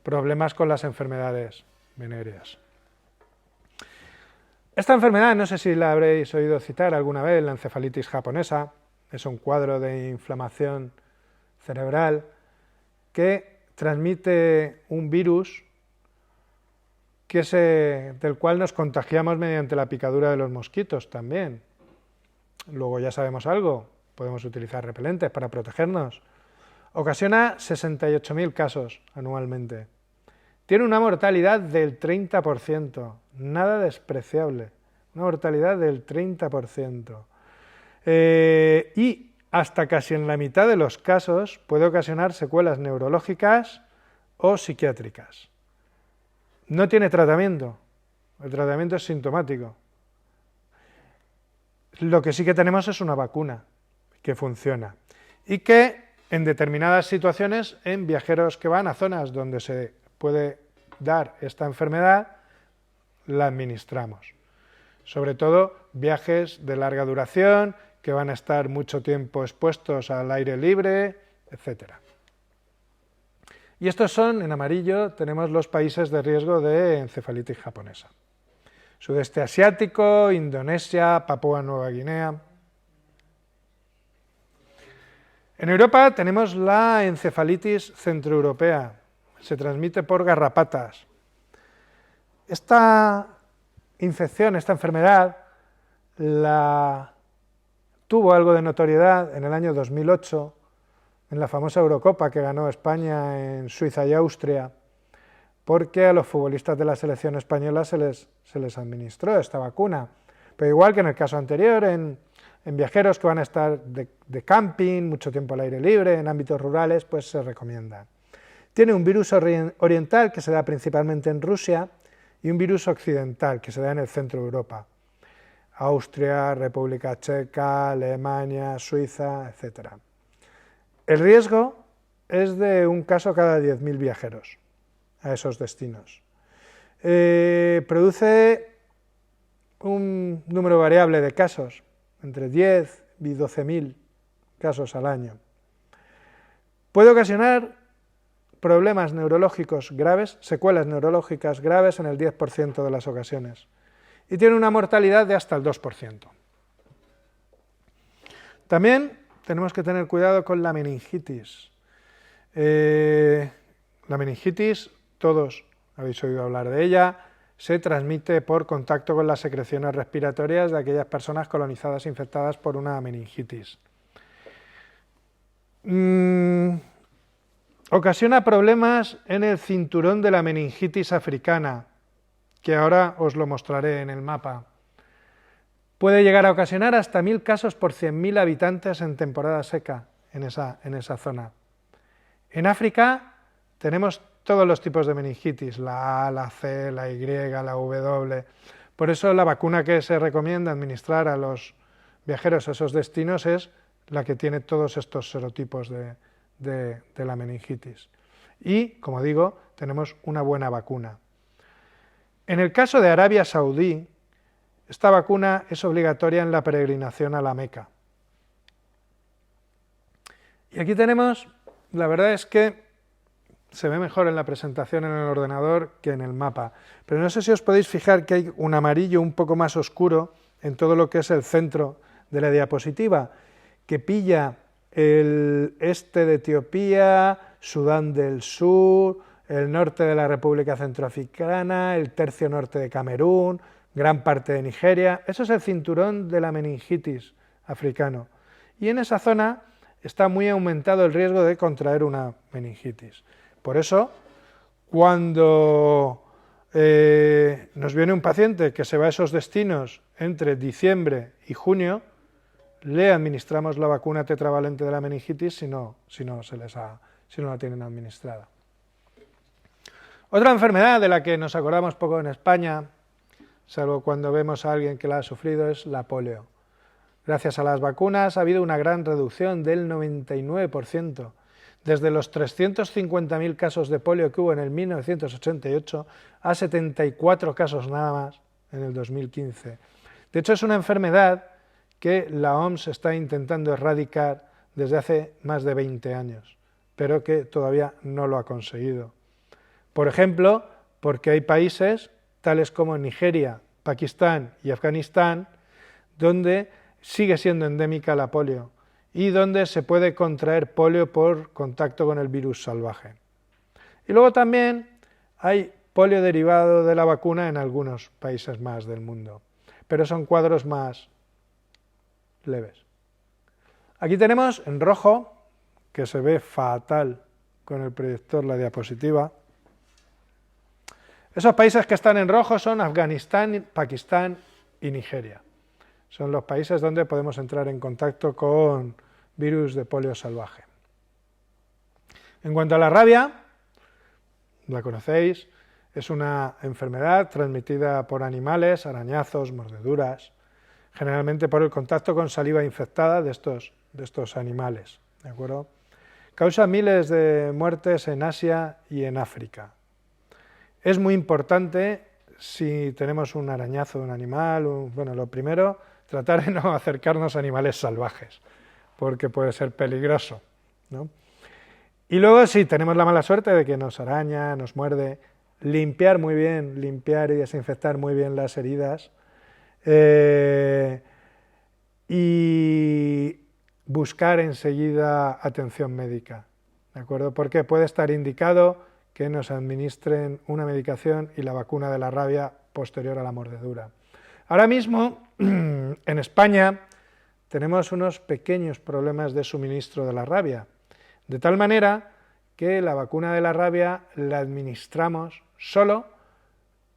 problemas con las enfermedades venéreas. Esta enfermedad, no sé si la habréis oído citar alguna vez, la encefalitis japonesa, es un cuadro de inflamación cerebral que transmite un virus del cual nos contagiamos mediante la picadura de los mosquitos también. Luego ya sabemos algo, podemos utilizar repelentes para protegernos. Ocasiona 68.000 casos anualmente. Tiene una mortalidad del 30%, nada despreciable, una mortalidad del 30%. Y hasta casi en la mitad de los casos puede ocasionar secuelas neurológicas o psiquiátricas. No tiene tratamiento, el tratamiento es sintomático. Lo que sí que tenemos es una vacuna que funciona y que en determinadas situaciones, en viajeros que van a zonas donde se puede dar esta enfermedad, la administramos. Sobre todo viajes de larga duración, que van a estar mucho tiempo expuestos al aire libre, etc. Y estos son, en amarillo, tenemos los países de riesgo de encefalitis japonesa. Sudeste asiático, Indonesia, Papúa Nueva Guinea. En Europa tenemos la encefalitis centroeuropea, se transmite por garrapatas. Esta infección, esta enfermedad, tuvo algo de notoriedad en el año 2008, en la famosa Eurocopa que ganó España en Suiza y Austria, porque a los futbolistas de la selección española se les administró esta vacuna. Pero igual que en el caso anterior, en viajeros que van a estar de camping, mucho tiempo al aire libre, en ámbitos rurales, pues se recomienda. Tiene un virus oriental que se da principalmente en Rusia y un virus occidental que se da en el centro de Europa. Austria, República Checa, Alemania, Suiza, etc. El riesgo es de un caso cada 10.000 viajeros a esos destinos. Produce un número variable de casos, entre 10 y 12.000 casos al año. Puede ocasionar problemas neurológicos graves, secuelas neurológicas graves en el 10% de las ocasiones. Y tiene una mortalidad de hasta el 2%. También tenemos que tener cuidado con la meningitis. La meningitis, todos habéis oído hablar de ella, se transmite por contacto con las secreciones respiratorias de aquellas personas colonizadas infectadas por una meningitis. Ocasiona problemas en el cinturón de la meningitis africana, que ahora os lo mostraré en el mapa. Puede llegar a ocasionar hasta 1.000 casos por 100.000 habitantes en temporada seca en esa zona. En África tenemos todos los tipos de meningitis, la A, la C, la Y, la W. Por eso la vacuna que se recomienda administrar a los viajeros a esos destinos es la que tiene todos estos serotipos de la meningitis. Y, como digo, tenemos una buena vacuna. En el caso de Arabia Saudí, esta vacuna es obligatoria en la peregrinación a la Meca. Y aquí tenemos, la verdad es que se ve mejor en la presentación en el ordenador que en el mapa, pero no sé si os podéis fijar que hay un amarillo un poco más oscuro en todo lo que es el centro de la diapositiva, que pilla el este de Etiopía, Sudán del Sur, el norte de la República Centroafricana, el tercio norte de Camerún, gran parte de Nigeria. Eso es el cinturón de la meningitis africano. Y en esa zona está muy aumentado el riesgo de contraer una meningitis. Por eso, cuando nos viene un paciente que se va a esos destinos entre diciembre y junio, le administramos la vacuna tetravalente de la meningitis si no la tienen administrada. Otra enfermedad de la que nos acordamos poco en España, salvo cuando vemos a alguien que la ha sufrido, es la polio. Gracias a las vacunas ha habido una gran reducción del 99%. Desde los 350.000 casos de polio que hubo en el 1988 a 74 casos nada más en el 2015. De hecho, es una enfermedad que la OMS está intentando erradicar desde hace más de 20 años, pero que todavía no lo ha conseguido. Por ejemplo, porque hay países, tales como Nigeria, Pakistán y Afganistán, donde sigue siendo endémica la polio y donde se puede contraer polio por contacto con el virus salvaje. Y luego también hay polio derivado de la vacuna en algunos países más del mundo, pero son cuadros más leves. Aquí tenemos en rojo, que se ve fatal con el proyector la diapositiva. Esos países que están en rojo son Afganistán, Pakistán y Nigeria. Son los países donde podemos entrar en contacto con virus de polio salvaje. En cuanto a la rabia, la conocéis, es una enfermedad transmitida por animales, arañazos, mordeduras, generalmente por el contacto con saliva infectada de estos animales, ¿de acuerdo? Causa miles de muertes en Asia y en África. Es muy importante, si tenemos un arañazo de un animal, lo primero, tratar de no acercarnos a animales salvajes, porque puede ser peligroso, ¿no? Y luego, si tenemos la mala suerte de que nos araña, nos muerde, limpiar y desinfectar muy bien las heridas, y buscar enseguida atención médica, ¿de acuerdo? Porque puede estar indicado que nos administren una medicación y la vacuna de la rabia posterior a la mordedura. Ahora mismo, en España, tenemos unos pequeños problemas de suministro de la rabia, de tal manera que la vacuna de la rabia la administramos solo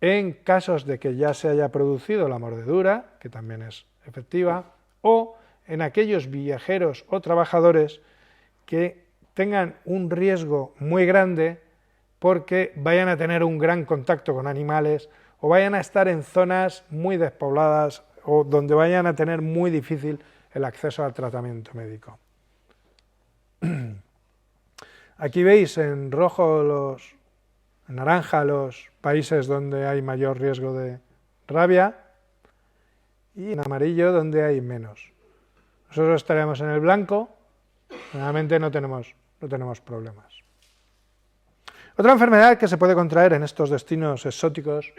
en casos de que ya se haya producido la mordedura, que también es efectiva, o en aquellos viajeros o trabajadores que tengan un riesgo muy grande porque vayan a tener un gran contacto con animales o vayan a estar en zonas muy despobladas o donde vayan a tener muy difícil el acceso al tratamiento médico. Aquí veis en rojo, en naranja, los países donde hay mayor riesgo de rabia y en amarillo donde hay menos. Nosotros estaríamos en el blanco, generalmente no tenemos problemas. Otra enfermedad que se puede contraer en estos destinos exóticos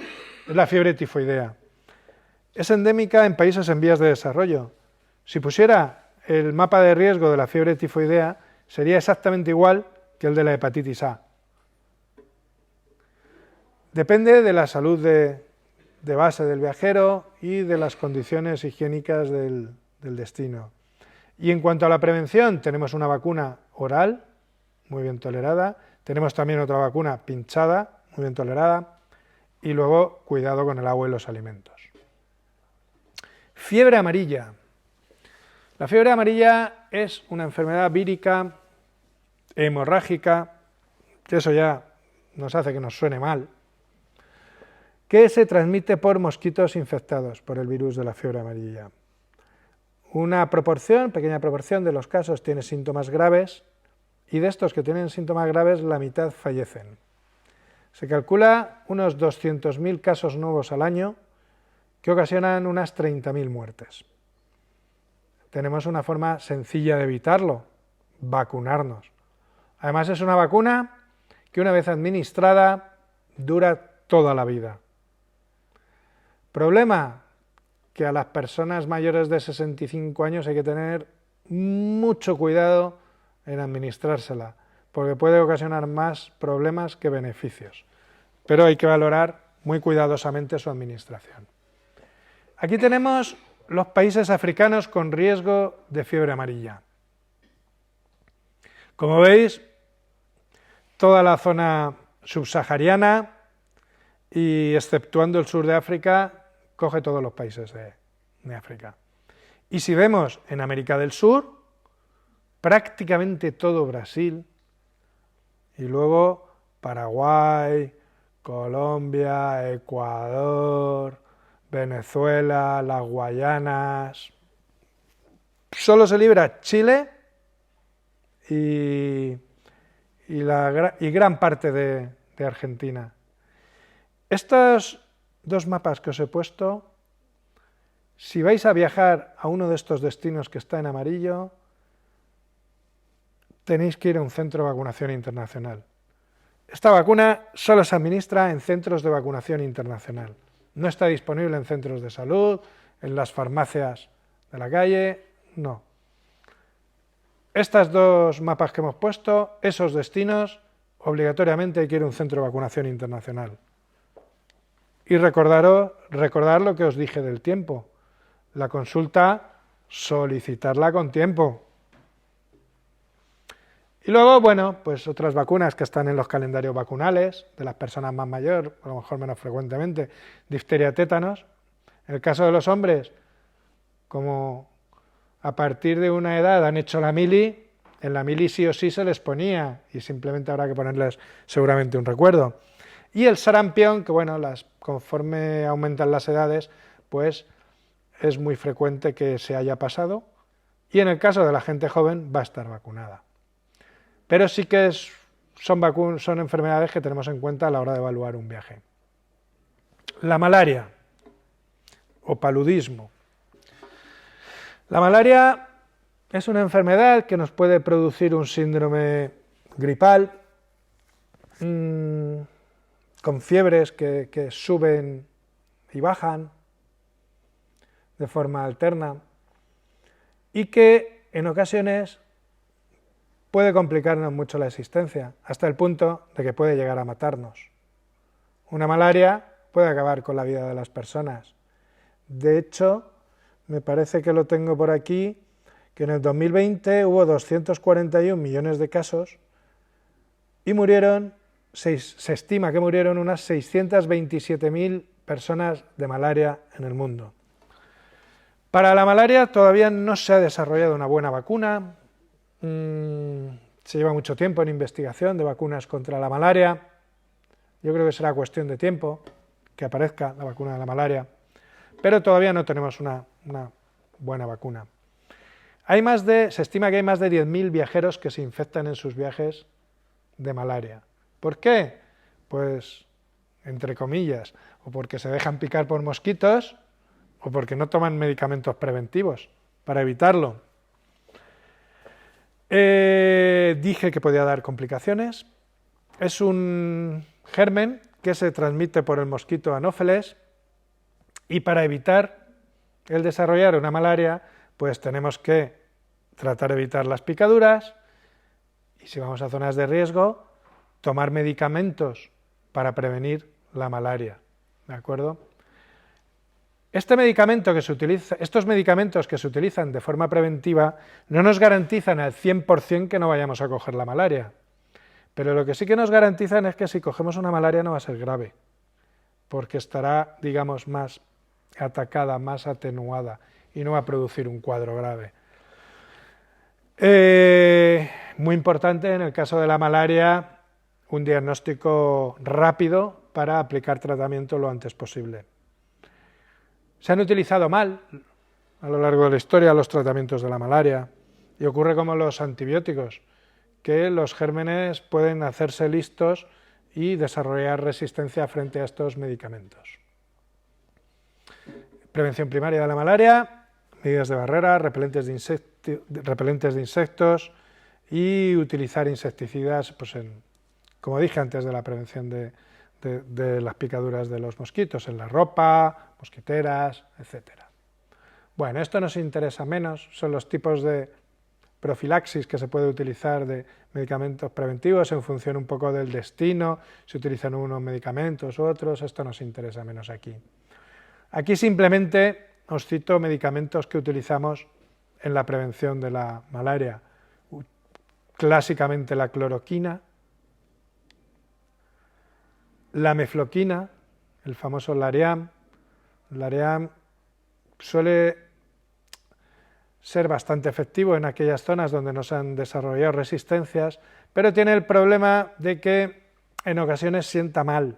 es la fiebre tifoidea. Es endémica en países en vías de desarrollo. Si pusiera el mapa de riesgo de la fiebre tifoidea, sería exactamente igual que el de la hepatitis A. Depende de la salud de base del viajero y de las condiciones higiénicas del destino. Y en cuanto a la prevención, tenemos una vacuna oral, muy bien tolerada, tenemos también otra vacuna pinchada, muy bien tolerada, y luego cuidado con el agua y los alimentos. Fiebre amarilla. La fiebre amarilla es una enfermedad vírica, hemorrágica, que eso ya nos hace que nos suene mal, que se transmite por mosquitos infectados por el virus de la fiebre amarilla. Una pequeña proporción de los casos tiene síntomas graves y de estos que tienen síntomas graves la mitad fallecen. Se calcula unos 200.000 casos nuevos al año que ocasionan unas 30.000 muertes. Tenemos una forma sencilla de evitarlo, vacunarnos. Además es una vacuna que una vez administrada dura toda la vida. Problema, que a las personas mayores de 65 años hay que tener mucho cuidado en administrársela, porque puede ocasionar más problemas que beneficios. Pero hay que valorar muy cuidadosamente su administración. Aquí tenemos los países africanos con riesgo de fiebre amarilla. Como veis, toda la zona subsahariana y exceptuando el sur de África, coge todos los países de África. Y si vemos en América del Sur, prácticamente todo Brasil, y luego Paraguay, Colombia, Ecuador, Venezuela, las Guayanas. Solo se libra Chile y gran parte de Argentina. Estos dos mapas que os he puesto, si vais a viajar a uno de estos destinos que está en amarillo, tenéis que ir a un centro de vacunación internacional. Esta vacuna solo se administra en centros de vacunación internacional. No está disponible en centros de salud, en las farmacias de la calle, no. Estos dos mapas que hemos puesto, esos destinos, obligatoriamente hay que ir a un centro de vacunación internacional. Y recordar lo que os dije del tiempo. La consulta, solicitarla con tiempo. Y luego, bueno, pues otras vacunas que están en los calendarios vacunales de las personas más mayores, a lo mejor menos frecuentemente, difteria, tétanos. En el caso de los hombres, como a partir de una edad han hecho la mili, en la mili sí o sí se les ponía, y simplemente habrá que ponerles seguramente un recuerdo. Y el sarampión, que bueno, conforme aumentan las edades, pues es muy frecuente que se haya pasado, y en el caso de la gente joven va a estar vacunada. Pero sí que son enfermedades que tenemos en cuenta a la hora de evaluar un viaje. La malaria o paludismo. La malaria es una enfermedad que nos puede producir un síndrome gripal, con fiebres que suben y bajan de forma alterna y que en ocasiones puede complicarnos mucho la existencia, hasta el punto de que puede llegar a matarnos. Una malaria puede acabar con la vida de las personas. De hecho, me parece que lo tengo por aquí, que en el 2020 hubo 241 millones de casos y se estima que murieron unas 627.000 personas de malaria en el mundo. Para la malaria todavía no se ha desarrollado una buena vacuna. Se lleva mucho tiempo en investigación de vacunas contra la malaria. Yo creo que será cuestión de tiempo que aparezca la vacuna de la malaria, pero todavía no tenemos una buena vacuna. Se estima que hay más de 10.000 viajeros que se infectan en sus viajes de malaria. ¿Por qué? Pues, entre comillas, o porque se dejan picar por mosquitos o porque no toman medicamentos preventivos para evitarlo. Dije que podía dar complicaciones. Es un germen que se transmite por el mosquito Anófeles y para evitar el desarrollar una malaria, pues tenemos que tratar de evitar las picaduras y si vamos a zonas de riesgo, tomar medicamentos para prevenir la malaria. ¿De acuerdo? Estos medicamentos que se utilizan de forma preventiva no nos garantizan al 100% que no vayamos a coger la malaria, pero lo que sí que nos garantizan es que si cogemos una malaria no va a ser grave, porque estará, digamos, más atacada, más atenuada y no va a producir un cuadro grave. Muy importante en el caso de la malaria, un diagnóstico rápido para aplicar tratamiento lo antes posible. Se han utilizado mal a lo largo de la historia los tratamientos de la malaria y ocurre como los antibióticos, que los gérmenes pueden hacerse listos y desarrollar resistencia frente a estos medicamentos. Prevención primaria de la malaria, medidas de barrera, repelentes de insectos y utilizar insecticidas, pues como dije antes, de la prevención de las picaduras de los mosquitos, en la ropa, mosquiteras, etc. Bueno, esto nos interesa menos, son los tipos de profilaxis que se puede utilizar de medicamentos preventivos en función un poco del destino, si utilizan unos medicamentos u otros, esto nos interesa menos aquí. Aquí simplemente os cito medicamentos que utilizamos en la prevención de la malaria. clásicamente la cloroquina, la mefloquina, el famoso Lariam. Lariam suele ser bastante efectivo en aquellas zonas donde no se han desarrollado resistencias, pero tiene el problema de que en ocasiones sienta mal.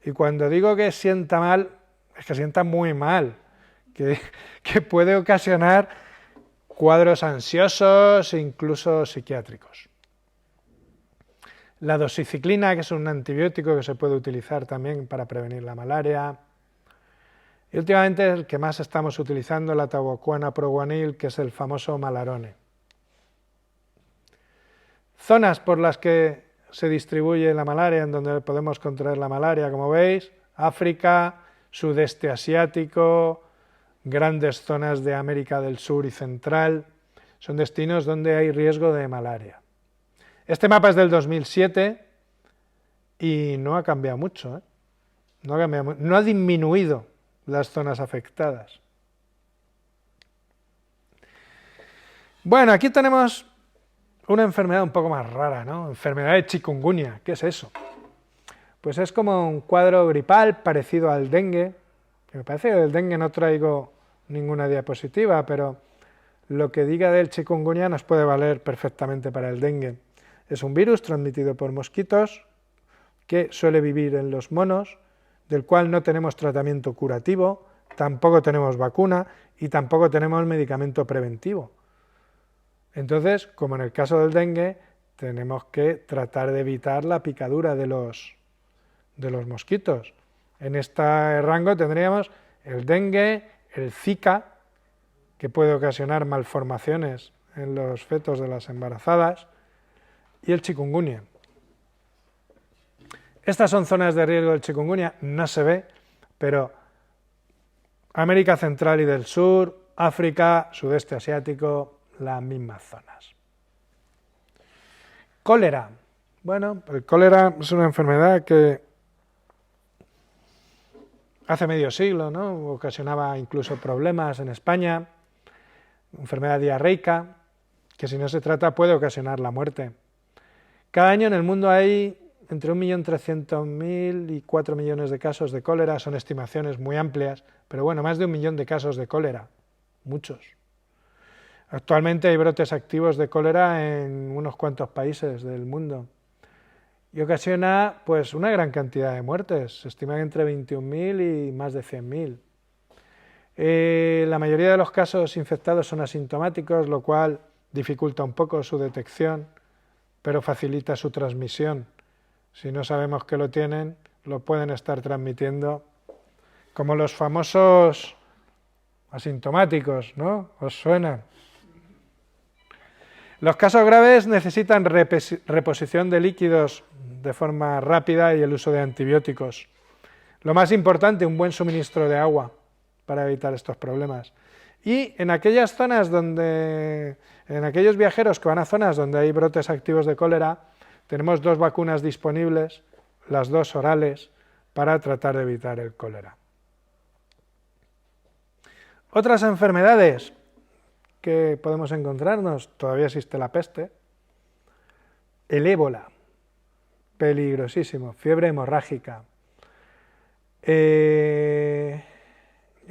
Y cuando digo que sienta mal, es que sienta muy mal, que puede ocasionar cuadros ansiosos e incluso psiquiátricos. La doxiciclina, que es un antibiótico que se puede utilizar también para prevenir la malaria. Y últimamente el que más estamos utilizando, la tabacuana proguanil, que es el famoso Malarone. Zonas por las que se distribuye la malaria, en donde podemos contraer la malaria, como veis: África, sudeste asiático, grandes zonas de América del Sur y Central, son destinos donde hay riesgo de malaria. Este mapa es del 2007 y no ha cambiado mucho, ¿eh? No ha disminuido las zonas afectadas. Bueno, aquí tenemos una enfermedad un poco más rara, ¿no? Enfermedad de chikungunya. ¿Qué es eso? Pues es como un cuadro gripal parecido al dengue. Me parece que del dengue no traigo ninguna diapositiva, pero lo que diga del chikungunya nos puede valer perfectamente para el dengue. Es un virus transmitido por mosquitos que suele vivir en los monos, del cual no tenemos tratamiento curativo, tampoco tenemos vacuna y tampoco tenemos medicamento preventivo. Entonces, como en el caso del dengue, tenemos que tratar de evitar la picadura de los mosquitos. En este rango tendríamos el dengue, el Zika, que puede ocasionar malformaciones en los fetos de las embarazadas, y el chikungunya. Estas son zonas de riesgo del chikungunya, no se ve, pero América Central y del Sur, África, sudeste asiático, las mismas zonas. Cólera. Bueno, el cólera es una enfermedad que hace medio siglo, ¿no?, ocasionaba incluso problemas en España, enfermedad diarreica, que si no se trata puede ocasionar la muerte. Cada año en el mundo hay entre 1.300.000 y 4 millones de casos de cólera, son estimaciones muy amplias, pero bueno, más de 1 millón de casos de cólera, muchos. Actualmente hay brotes activos de cólera en unos cuantos países del mundo y ocasiona pues una gran cantidad de muertes, se estima entre 21.000 y más de 100.000. La mayoría de los casos infectados son asintomáticos, lo cual dificulta un poco su detección, pero facilita su transmisión. Si no sabemos que lo tienen, lo pueden estar transmitiendo, como los famosos asintomáticos, ¿no? ¿Os suenan? Los casos graves necesitan reposición de líquidos de forma rápida y el uso de antibióticos. Lo más importante, un buen suministro de agua para evitar estos problemas. Y en aquellas zonas donde, en aquellos viajeros que van a zonas donde hay brotes activos de cólera, tenemos 2 vacunas disponibles, las 2 orales, para tratar de evitar el cólera. Otras enfermedades que podemos encontrarnos, todavía existe la peste, el ébola, peligrosísimo, fiebre hemorrágica. Yo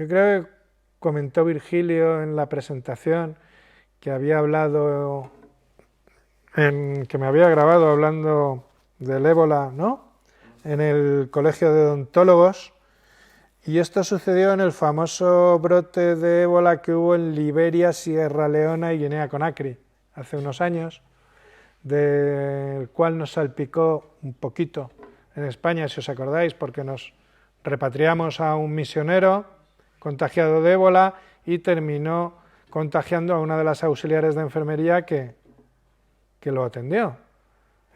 creo que comentó Virgilio en la presentación que había hablado, que me había grabado hablando del ébola, ¿no?, en el Colegio de Odontólogos, y esto sucedió en el famoso brote de ébola que hubo en Liberia, Sierra Leona y Guinea Conakry hace unos años, del cual nos salpicó un poquito en España, si os acordáis, porque nos repatriamos a un misionero contagiado de ébola y terminó contagiando a una de las auxiliares de enfermería que lo atendió.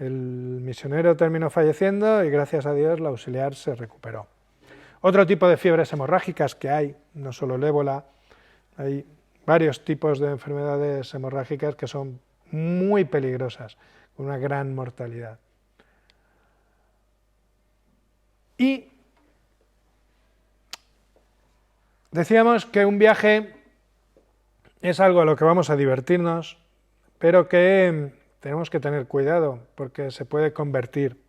El misionero terminó falleciendo y gracias a Dios la auxiliar se recuperó. Otro tipo de fiebres hemorrágicas que hay, no solo el ébola, hay varios tipos de enfermedades hemorrágicas que son muy peligrosas, con una gran mortalidad. Y decíamos que un viaje es algo a lo que vamos a divertirnos, pero que tenemos que tener cuidado porque se puede convertir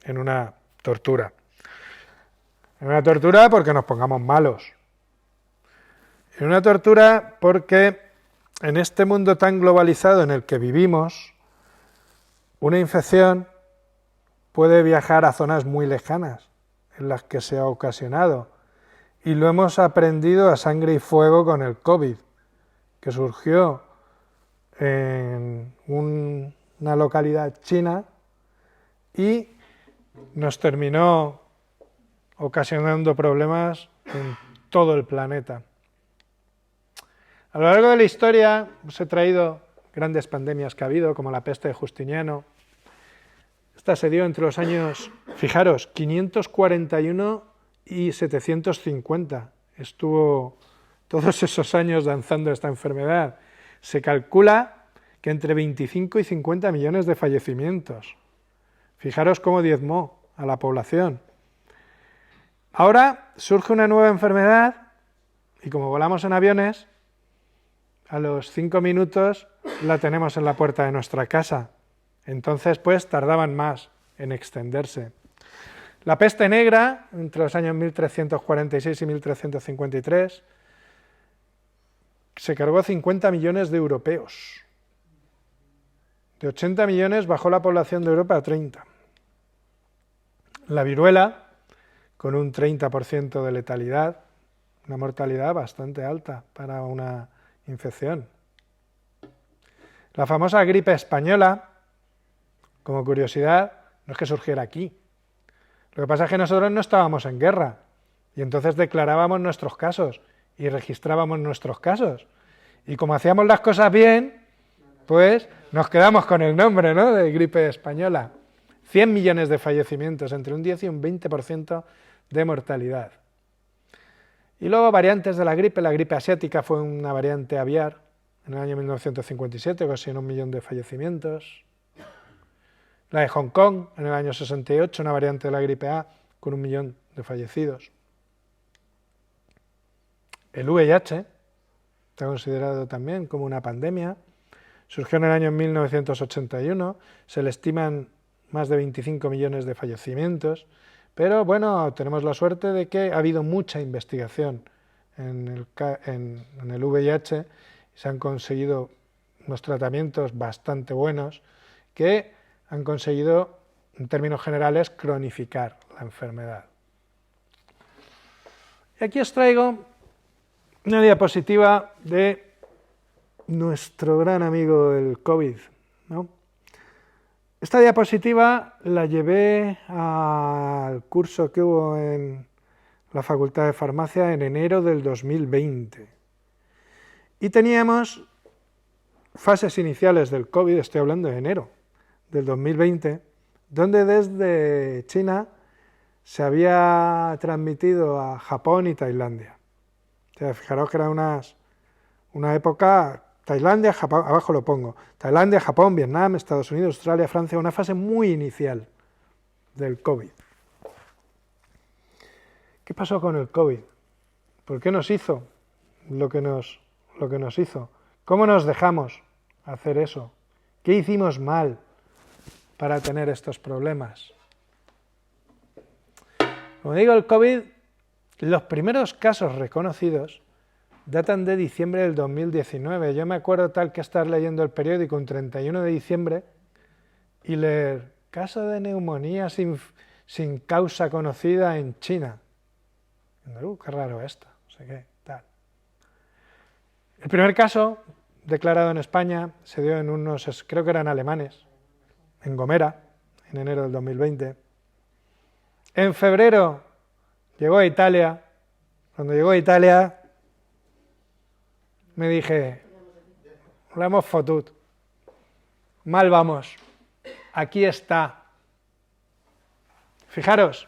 en una tortura. En una tortura porque nos pongamos malos. En una tortura porque en este mundo tan globalizado en el que vivimos, una infección puede viajar a zonas muy lejanas en las que se ha ocasionado. Y lo hemos aprendido a sangre y fuego con el COVID, que surgió en una localidad china y nos terminó ocasionando problemas en todo el planeta. A lo largo de la historia os he traído grandes pandemias que ha habido, como la peste de Justiniano. Esta se dio entre los años, fijaros, 541 y 750. Estuvo todos esos años danzando esta enfermedad. Se calcula que entre 25 y 50 millones de fallecimientos. Fijaros cómo diezmó a la población. Ahora surge una nueva enfermedad y como volamos en aviones, a los 5 minutos la tenemos en la puerta de nuestra casa. Entonces, pues, tardaban más en extenderse. La peste negra, entre los años 1346 y 1353, se cargó 50 millones de europeos. De 80 millones bajó la población de Europa a 30. La viruela, con un 30% de letalidad, una mortalidad bastante alta para una infección. La famosa gripe española, como curiosidad, no es que surgiera aquí. Lo que pasa es que nosotros no estábamos en guerra y entonces declarábamos nuestros casos y registrábamos nuestros casos. Y como hacíamos las cosas bien, pues nos quedamos con el nombre, ¿no?, de gripe española. 100 millones de fallecimientos, entre un 10 y un 20% de mortalidad. Y luego variantes de la gripe asiática fue una variante aviar en el año 1957, ocasionó 1 millón de fallecimientos. La de Hong Kong en el año 68, una variante de la gripe A con 1 millón de fallecidos. El VIH está considerado también como una pandemia. Surgió en el año 1981, se le estiman más de 25 millones de fallecimientos, pero bueno, tenemos la suerte de que ha habido mucha investigación en el VIH, se han conseguido unos tratamientos bastante buenos que han conseguido, en términos generales, cronificar la enfermedad. Y aquí os traigo una diapositiva de nuestro gran amigo el COVID, ¿no? Esta diapositiva la llevé al curso que hubo en la Facultad de Farmacia en enero del 2020. Y teníamos fases iniciales del COVID, estoy hablando de enero del 2020, donde desde China se había transmitido a Japón y Tailandia. O sea, fijaros que era una época, Tailandia, Japón, abajo lo pongo, Tailandia, Japón, Vietnam, Estados Unidos, Australia, Francia, una fase muy inicial del COVID. ¿Qué pasó con el COVID? ¿Por qué nos hizo lo que nos hizo? ¿Cómo nos dejamos hacer eso? ¿Qué hicimos mal para tener estos problemas? Como digo, el COVID, los primeros casos reconocidos datan de diciembre del 2019. Yo me acuerdo tal que estar leyendo el periódico un 31 de diciembre y leer caso de neumonía sin causa conocida en China. Qué raro esto, no sé qué, tal. El primer caso declarado en España se dio en unos, creo que eran alemanes, en Gomera, en enero del 2020. En febrero llegó a Italia. Cuando llegó a Italia me dije, lo hemos fotut, mal vamos, aquí está. Fijaros,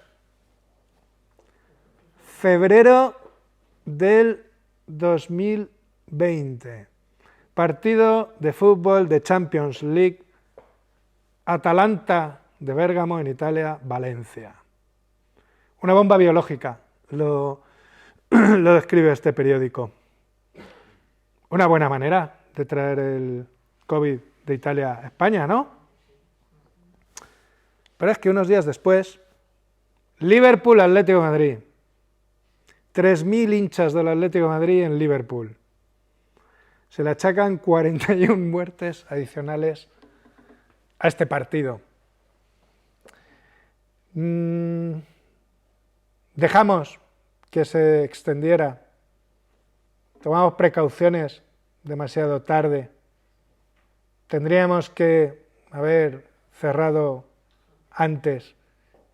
febrero del 2020, partido de fútbol de Champions League, Atalanta de Bérgamo en Italia, Valencia. Una bomba biológica, lo describe este periódico. Una buena manera de traer el COVID de Italia a España, ¿no? Pero es que unos días después, Liverpool, Atlético de Madrid. 3.000 hinchas del Atlético de Madrid en Liverpool. Se le achacan 41 muertes adicionales a este partido. Dejamos que se extendiera. Tomamos precauciones demasiado tarde. Tendríamos que haber cerrado antes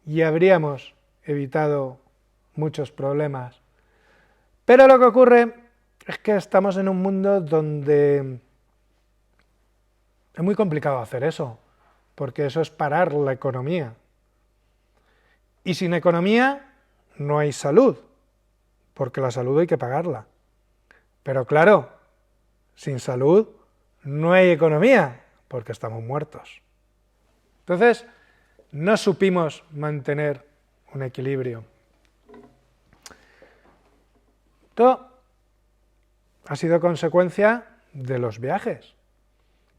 y habríamos evitado muchos problemas. Pero lo que ocurre es que estamos en un mundo donde es muy complicado hacer eso, porque eso es parar la economía. Y sin economía no hay salud, porque la salud hay que pagarla. Pero claro, sin salud no hay economía, porque estamos muertos. Entonces, no supimos mantener un equilibrio. Esto ha sido consecuencia de los viajes,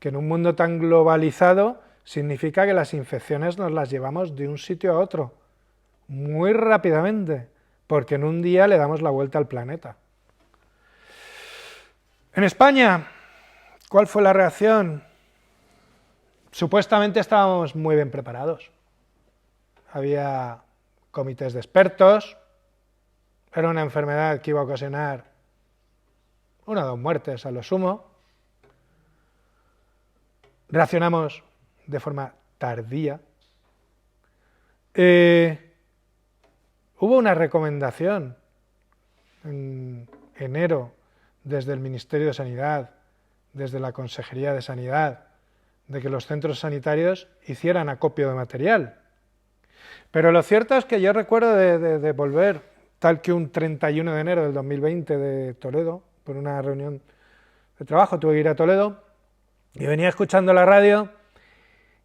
que en un mundo tan globalizado significa que las infecciones nos las llevamos de un sitio a otro, muy rápidamente, porque en un día le damos la vuelta al planeta. En España, ¿cuál fue la reacción? Supuestamente estábamos muy bien preparados. Había comités de expertos, era una enfermedad que iba a ocasionar 1 o 2 muertes a lo sumo. Reaccionamos de forma tardía. Hubo una recomendación en enero desde el Ministerio de Sanidad, desde la Consejería de Sanidad, de que los centros sanitarios hicieran acopio de material. Pero lo cierto es que yo recuerdo de volver, tal que un 31 de enero del 2020 de Toledo, por una reunión de trabajo, tuve que ir a Toledo, y venía escuchando la radio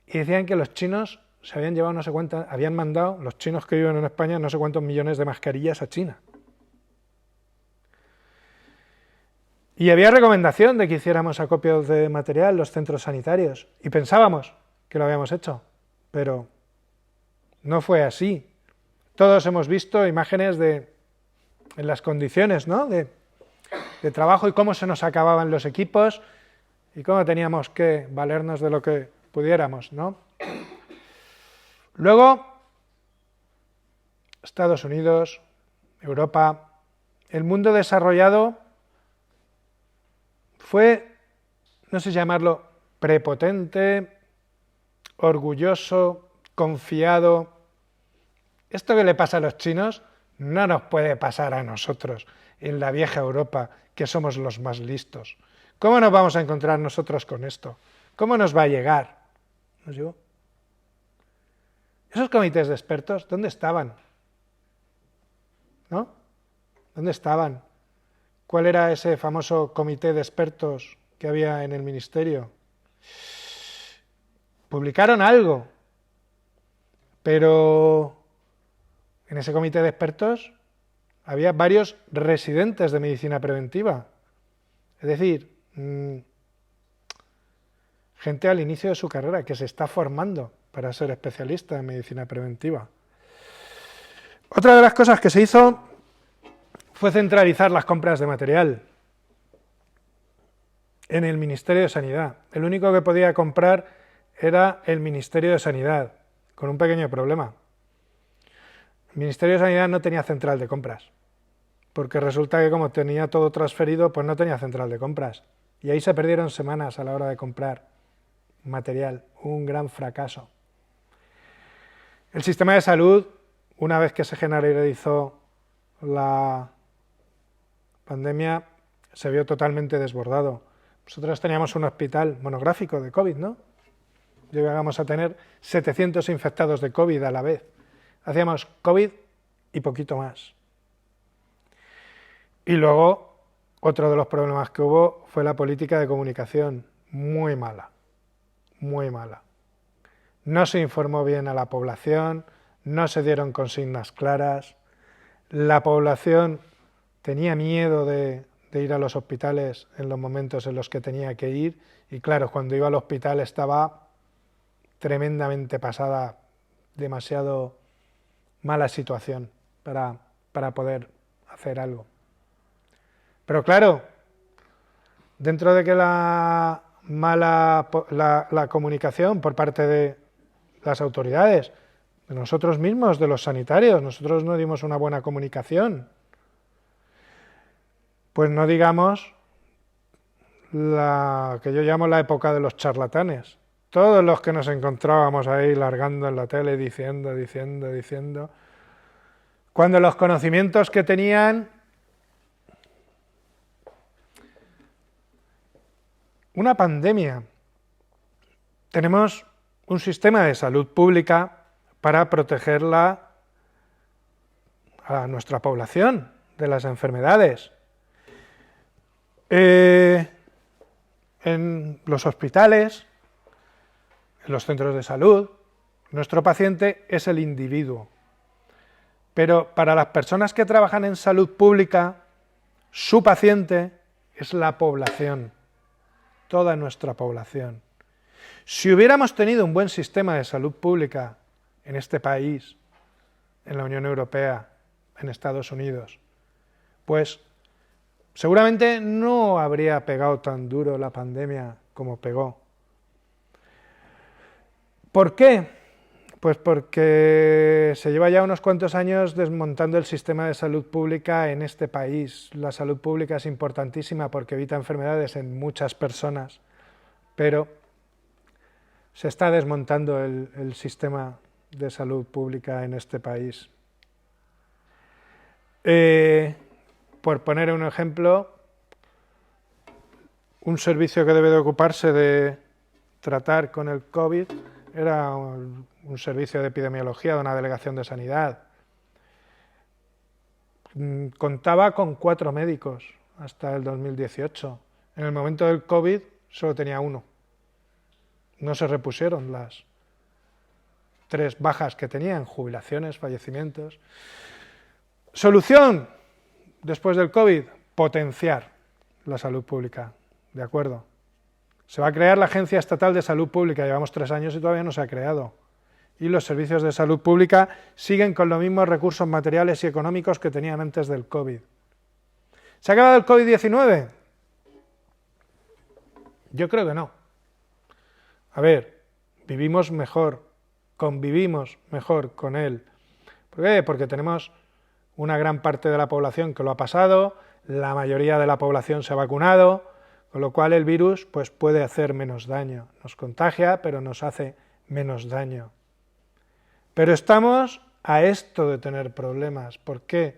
y decían que los chinos se habían llevado no sé cuántas, habían mandado, los chinos que viven en España, no sé cuántos millones de mascarillas a China. Y había recomendación de que hiciéramos acopios de material en los centros sanitarios, y pensábamos que lo habíamos hecho, pero no fue así. Todos hemos visto imágenes en las condiciones, ¿no?, de trabajo y cómo se nos acababan los equipos y cómo teníamos que valernos de lo que pudiéramos, ¿no? Luego, Estados Unidos, Europa, el mundo desarrollado fue, no sé llamarlo, prepotente, orgulloso, confiado. Esto que le pasa a los chinos no nos puede pasar a nosotros en la vieja Europa, que somos los más listos. ¿Cómo nos vamos a encontrar nosotros con esto? ¿Cómo nos va a llegar? ¿Nos llegó? ¿Esos comités de expertos dónde estaban? ¿No? ¿Dónde estaban? ¿Cuál era ese famoso comité de expertos que había en el ministerio? Publicaron algo, pero en ese comité de expertos había varios residentes de medicina preventiva. Es decir, gente al inicio de su carrera que se está formando para ser especialista en medicina preventiva. Otra de las cosas que se hizo fue centralizar las compras de material en el Ministerio de Sanidad. El único que podía comprar era el Ministerio de Sanidad, con un pequeño problema. El Ministerio de Sanidad no tenía central de compras, porque resulta que como tenía todo transferido, pues no tenía central de compras. Y ahí se perdieron semanas a la hora de comprar material, un gran fracaso. El sistema de salud, una vez que se generalizó la pandemia, se vio totalmente desbordado. Nosotros teníamos un hospital monográfico de COVID, ¿no? Llegamos a tener 700 infectados de COVID a la vez. Hacíamos COVID y poquito más. Y luego, otro de los problemas que hubo fue la política de comunicación, muy mala, muy mala. No se informó bien a la población, no se dieron consignas claras, la población tenía miedo de ir a los hospitales en los momentos en los que tenía que ir, y claro, cuando iba al hospital estaba tremendamente pasada demasiado mala situación para poder hacer algo. Pero claro, dentro de que la comunicación por parte de las autoridades, de nosotros mismos, de los sanitarios, nosotros no dimos una buena comunicación, pues no digamos la que yo llamo la época de los charlatanes. Todos los que nos encontrábamos ahí largando en la tele diciendo, cuando los conocimientos que tenían, una pandemia. Tenemos un sistema de salud pública para protegerla a nuestra población de las enfermedades. En los hospitales, en los centros de salud, nuestro paciente es el individuo. Pero para las personas que trabajan en salud pública, su paciente es la población, toda nuestra población. Si hubiéramos tenido un buen sistema de salud pública en este país, en la Unión Europea, en Estados Unidos, pues seguramente no habría pegado tan duro la pandemia como pegó. ¿Por qué? Pues porque se lleva ya unos cuantos años desmontando el sistema de salud pública en este país. La salud pública es importantísima porque evita enfermedades en muchas personas, pero se está desmontando el sistema de salud pública en este país. Por poner un ejemplo, un servicio que debe de ocuparse de tratar con el COVID era un servicio de epidemiología de una delegación de sanidad. Contaba con 4 médicos hasta el 2018. En el momento del COVID solo tenía 1. No se repusieron las 3 bajas que tenían, jubilaciones, fallecimientos. Solución, después del COVID, potenciar la salud pública. ¿De acuerdo? Se va a crear la Agencia Estatal de Salud Pública, llevamos 3 años y todavía no se ha creado. Y los servicios de salud pública siguen con los mismos recursos materiales y económicos que tenían antes del COVID. ¿Se ha acabado el COVID-19? Yo creo que no. A ver, vivimos mejor, convivimos mejor con él. ¿Por qué? Porque tenemos una gran parte de la población que lo ha pasado, la mayoría de la población se ha vacunado, con lo cual el virus pues, puede hacer menos daño. Nos contagia, pero nos hace menos daño. Pero estamos a esto de tener problemas. ¿Por qué?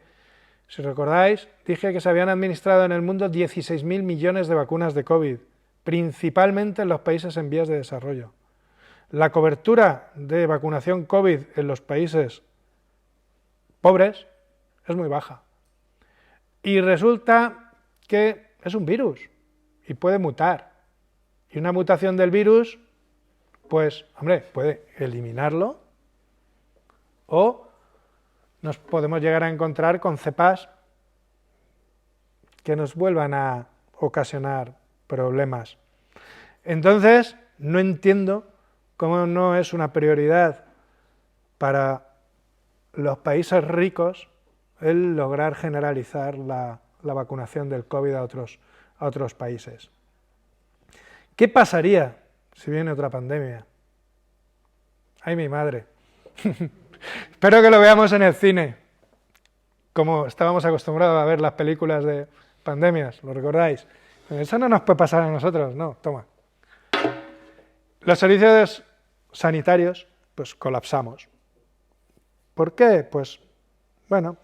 Si recordáis, dije que se habían administrado en el mundo 16.000 millones de vacunas de COVID, principalmente en los países en vías de desarrollo. La cobertura de vacunación COVID en los países pobres es muy baja. Y resulta que es un virus y puede mutar. Y una mutación del virus, pues, hombre, puede eliminarlo o nos podemos llegar a encontrar con cepas que nos vuelvan a ocasionar problemas. Entonces, no entiendo cómo no es una prioridad para los países ricos el lograr generalizar la vacunación del COVID a otros países. ¿Qué pasaría si viene otra pandemia? ¡Ay, mi madre! Espero que lo veamos en el cine, como estábamos acostumbrados a ver las películas de pandemias, ¿lo recordáis? Eso no nos puede pasar a nosotros, no, toma. Los servicios sanitarios, pues colapsamos. ¿Por qué? Pues, bueno,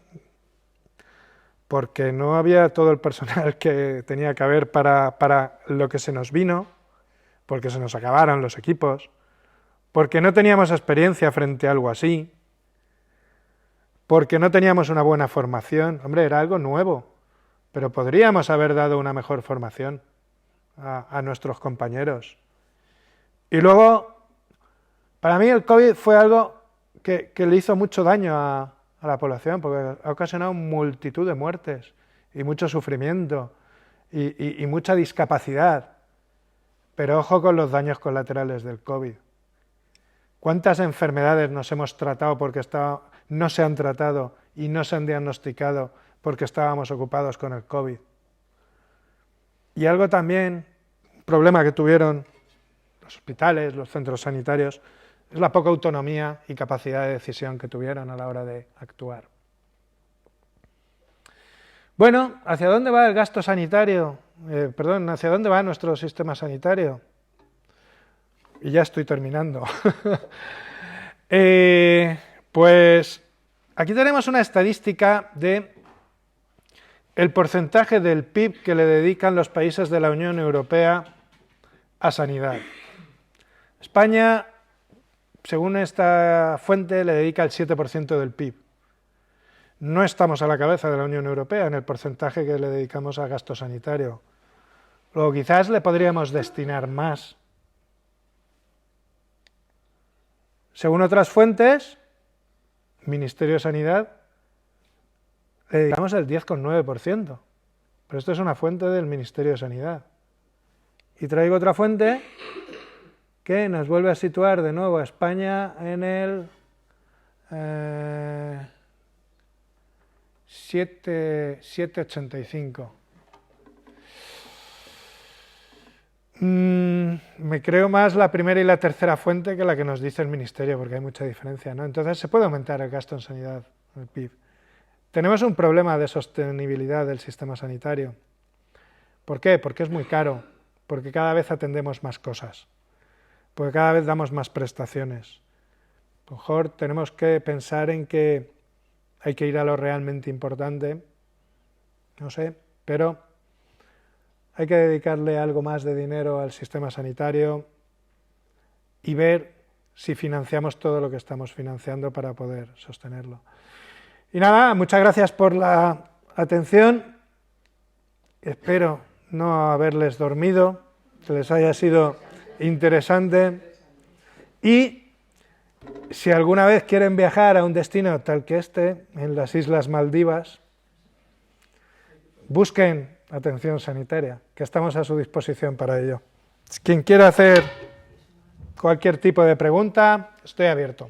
porque no había todo el personal que tenía que haber para lo que se nos vino, porque se nos acabaron los equipos, porque no teníamos experiencia frente a algo así, porque no teníamos una buena formación. Hombre, era algo nuevo, pero podríamos haber dado una mejor formación a nuestros compañeros. Y luego, para mí el COVID fue algo que le hizo mucho daño a la población, porque ha ocasionado multitud de muertes y mucho sufrimiento y mucha discapacidad. Pero ojo con los daños colaterales del COVID. ¿Cuántas enfermedades nos hemos tratado porque no se han tratado y no se han diagnosticado porque estábamos ocupados con el COVID? Y algo también, un problema que tuvieron los hospitales, los centros sanitarios, es la poca autonomía y capacidad de decisión que tuvieron a la hora de actuar. Bueno, ¿hacia dónde va el gasto sanitario? ¿Hacia dónde va nuestro sistema sanitario? Y ya estoy terminando. Pues aquí tenemos una estadística de el porcentaje del PIB que le dedican los países de la Unión Europea a sanidad. España, según esta fuente, le dedica el 7% del PIB. No estamos a la cabeza de la Unión Europea en el porcentaje que le dedicamos a gasto sanitario. Luego quizás le podríamos destinar más. Según otras fuentes, Ministerio de Sanidad, le dedicamos el 10,9%. Pero esto es una fuente del Ministerio de Sanidad. Y traigo otra fuente que nos vuelve a situar de nuevo a España en el 7,85. Me creo más la primera y la tercera fuente que la que nos dice el Ministerio, porque hay mucha diferencia, ¿no? Entonces se puede aumentar el gasto en sanidad, el PIB. Tenemos un problema de sostenibilidad del sistema sanitario. ¿Por qué? Porque es muy caro, porque cada vez atendemos más cosas, porque cada vez damos más prestaciones. A lo mejor tenemos que pensar en que hay que ir a lo realmente importante, no sé, pero hay que dedicarle algo más de dinero al sistema sanitario y ver si financiamos todo lo que estamos financiando para poder sostenerlo. Y nada, muchas gracias por la atención. Espero no haberles dormido, que les haya sido interesante. Y si alguna vez quieren viajar a un destino tal que este, en las Islas Maldivas, busquen atención sanitaria, que estamos a su disposición para ello. Quien quiera hacer cualquier tipo de pregunta, estoy abierto.